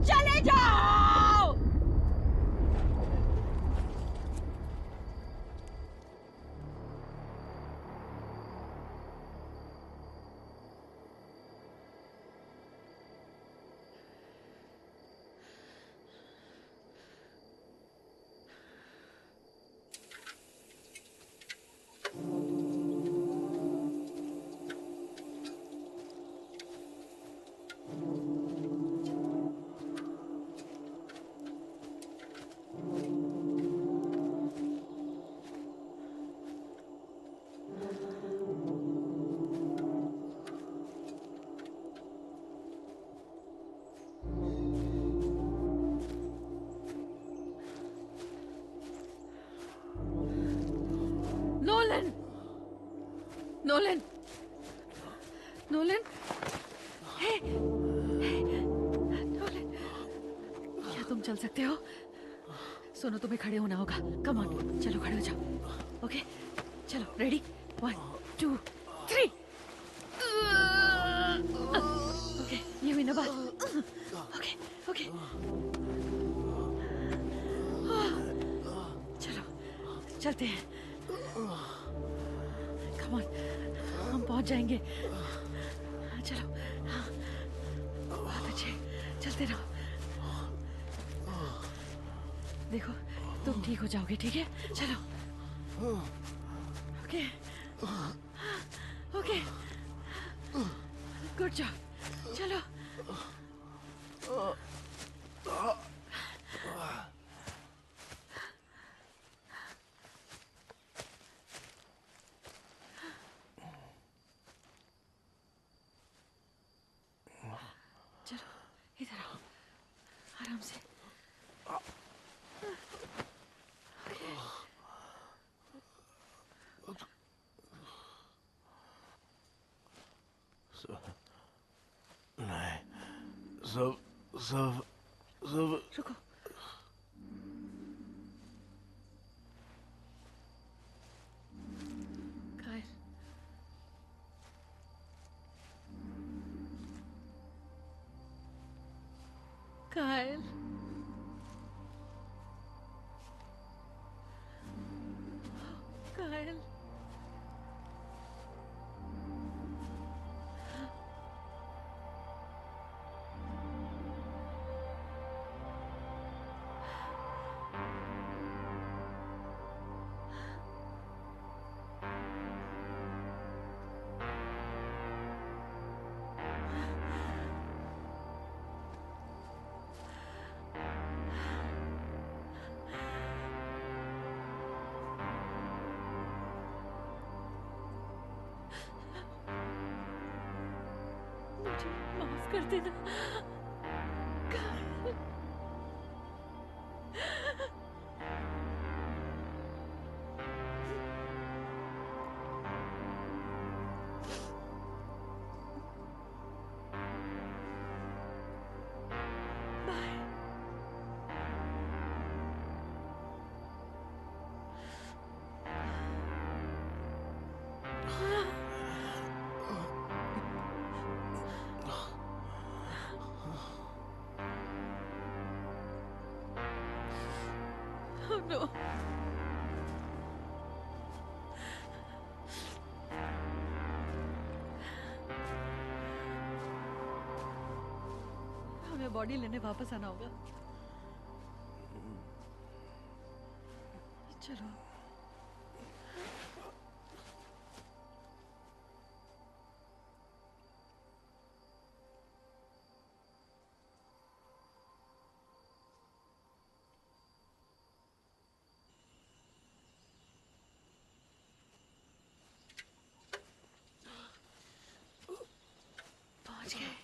A: चले जाओ। नोलन, नोलन, नोलन, हे, नोलन, क्या तुम चल सकते हो? सुनो, तुम्हें खड़े होना होगा। कम ऑन, चलो खड़े हो जाओ। ओके, चलो, रेडी? 1, 2, 3। ओके, ये हुई ना बात। Okay, okay. चलो, चलते हैं। कम ऑन, हम पहुंच जाएंगे। चलो, बहुत अच्छे, चलते रहो। देखो, तुम ठीक हो जाओगे, ठीक है? चलो। Okay, okay, good job. चलो। चलो, इधर आओ, आराम से।
C: नहीं, सब सब सब
A: रुको। कायल, कायल, कायल। मुझे माफ कर देना। बाय। Oh no. हमें बॉडी लेने वापस आना होगा। चलो। पहुंच गए।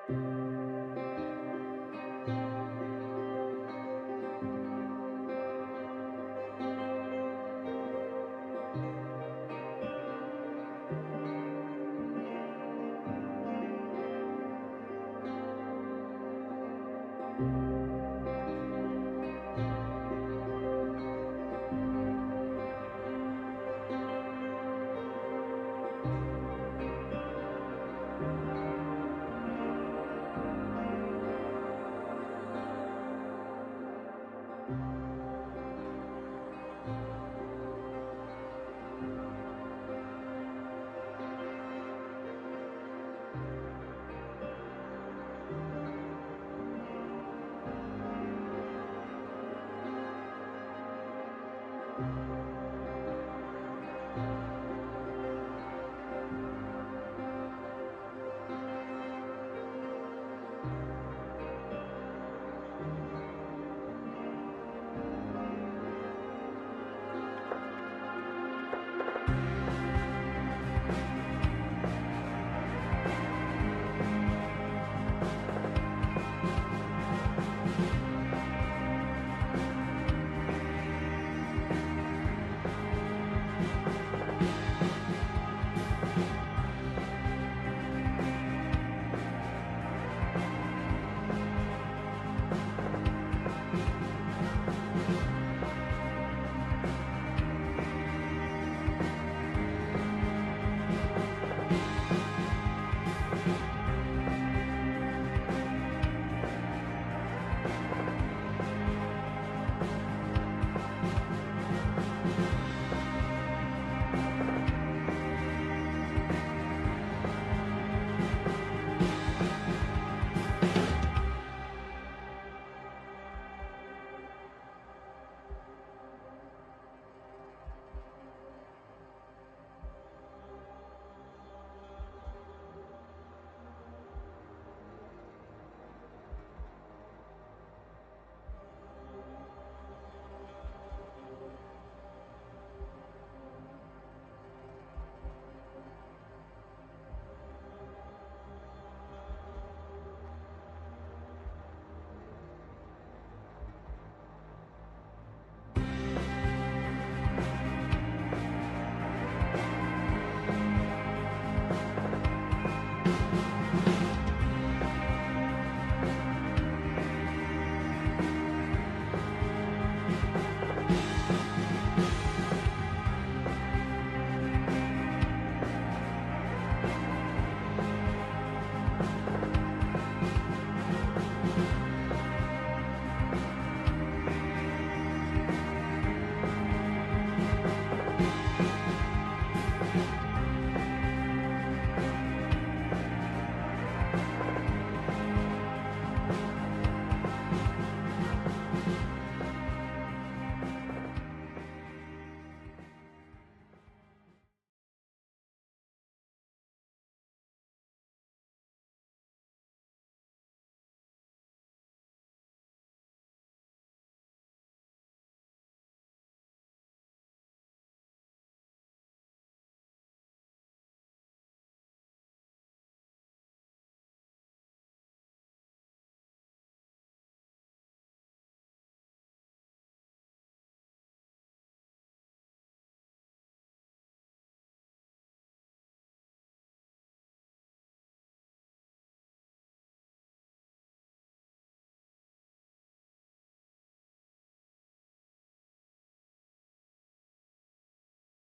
E: you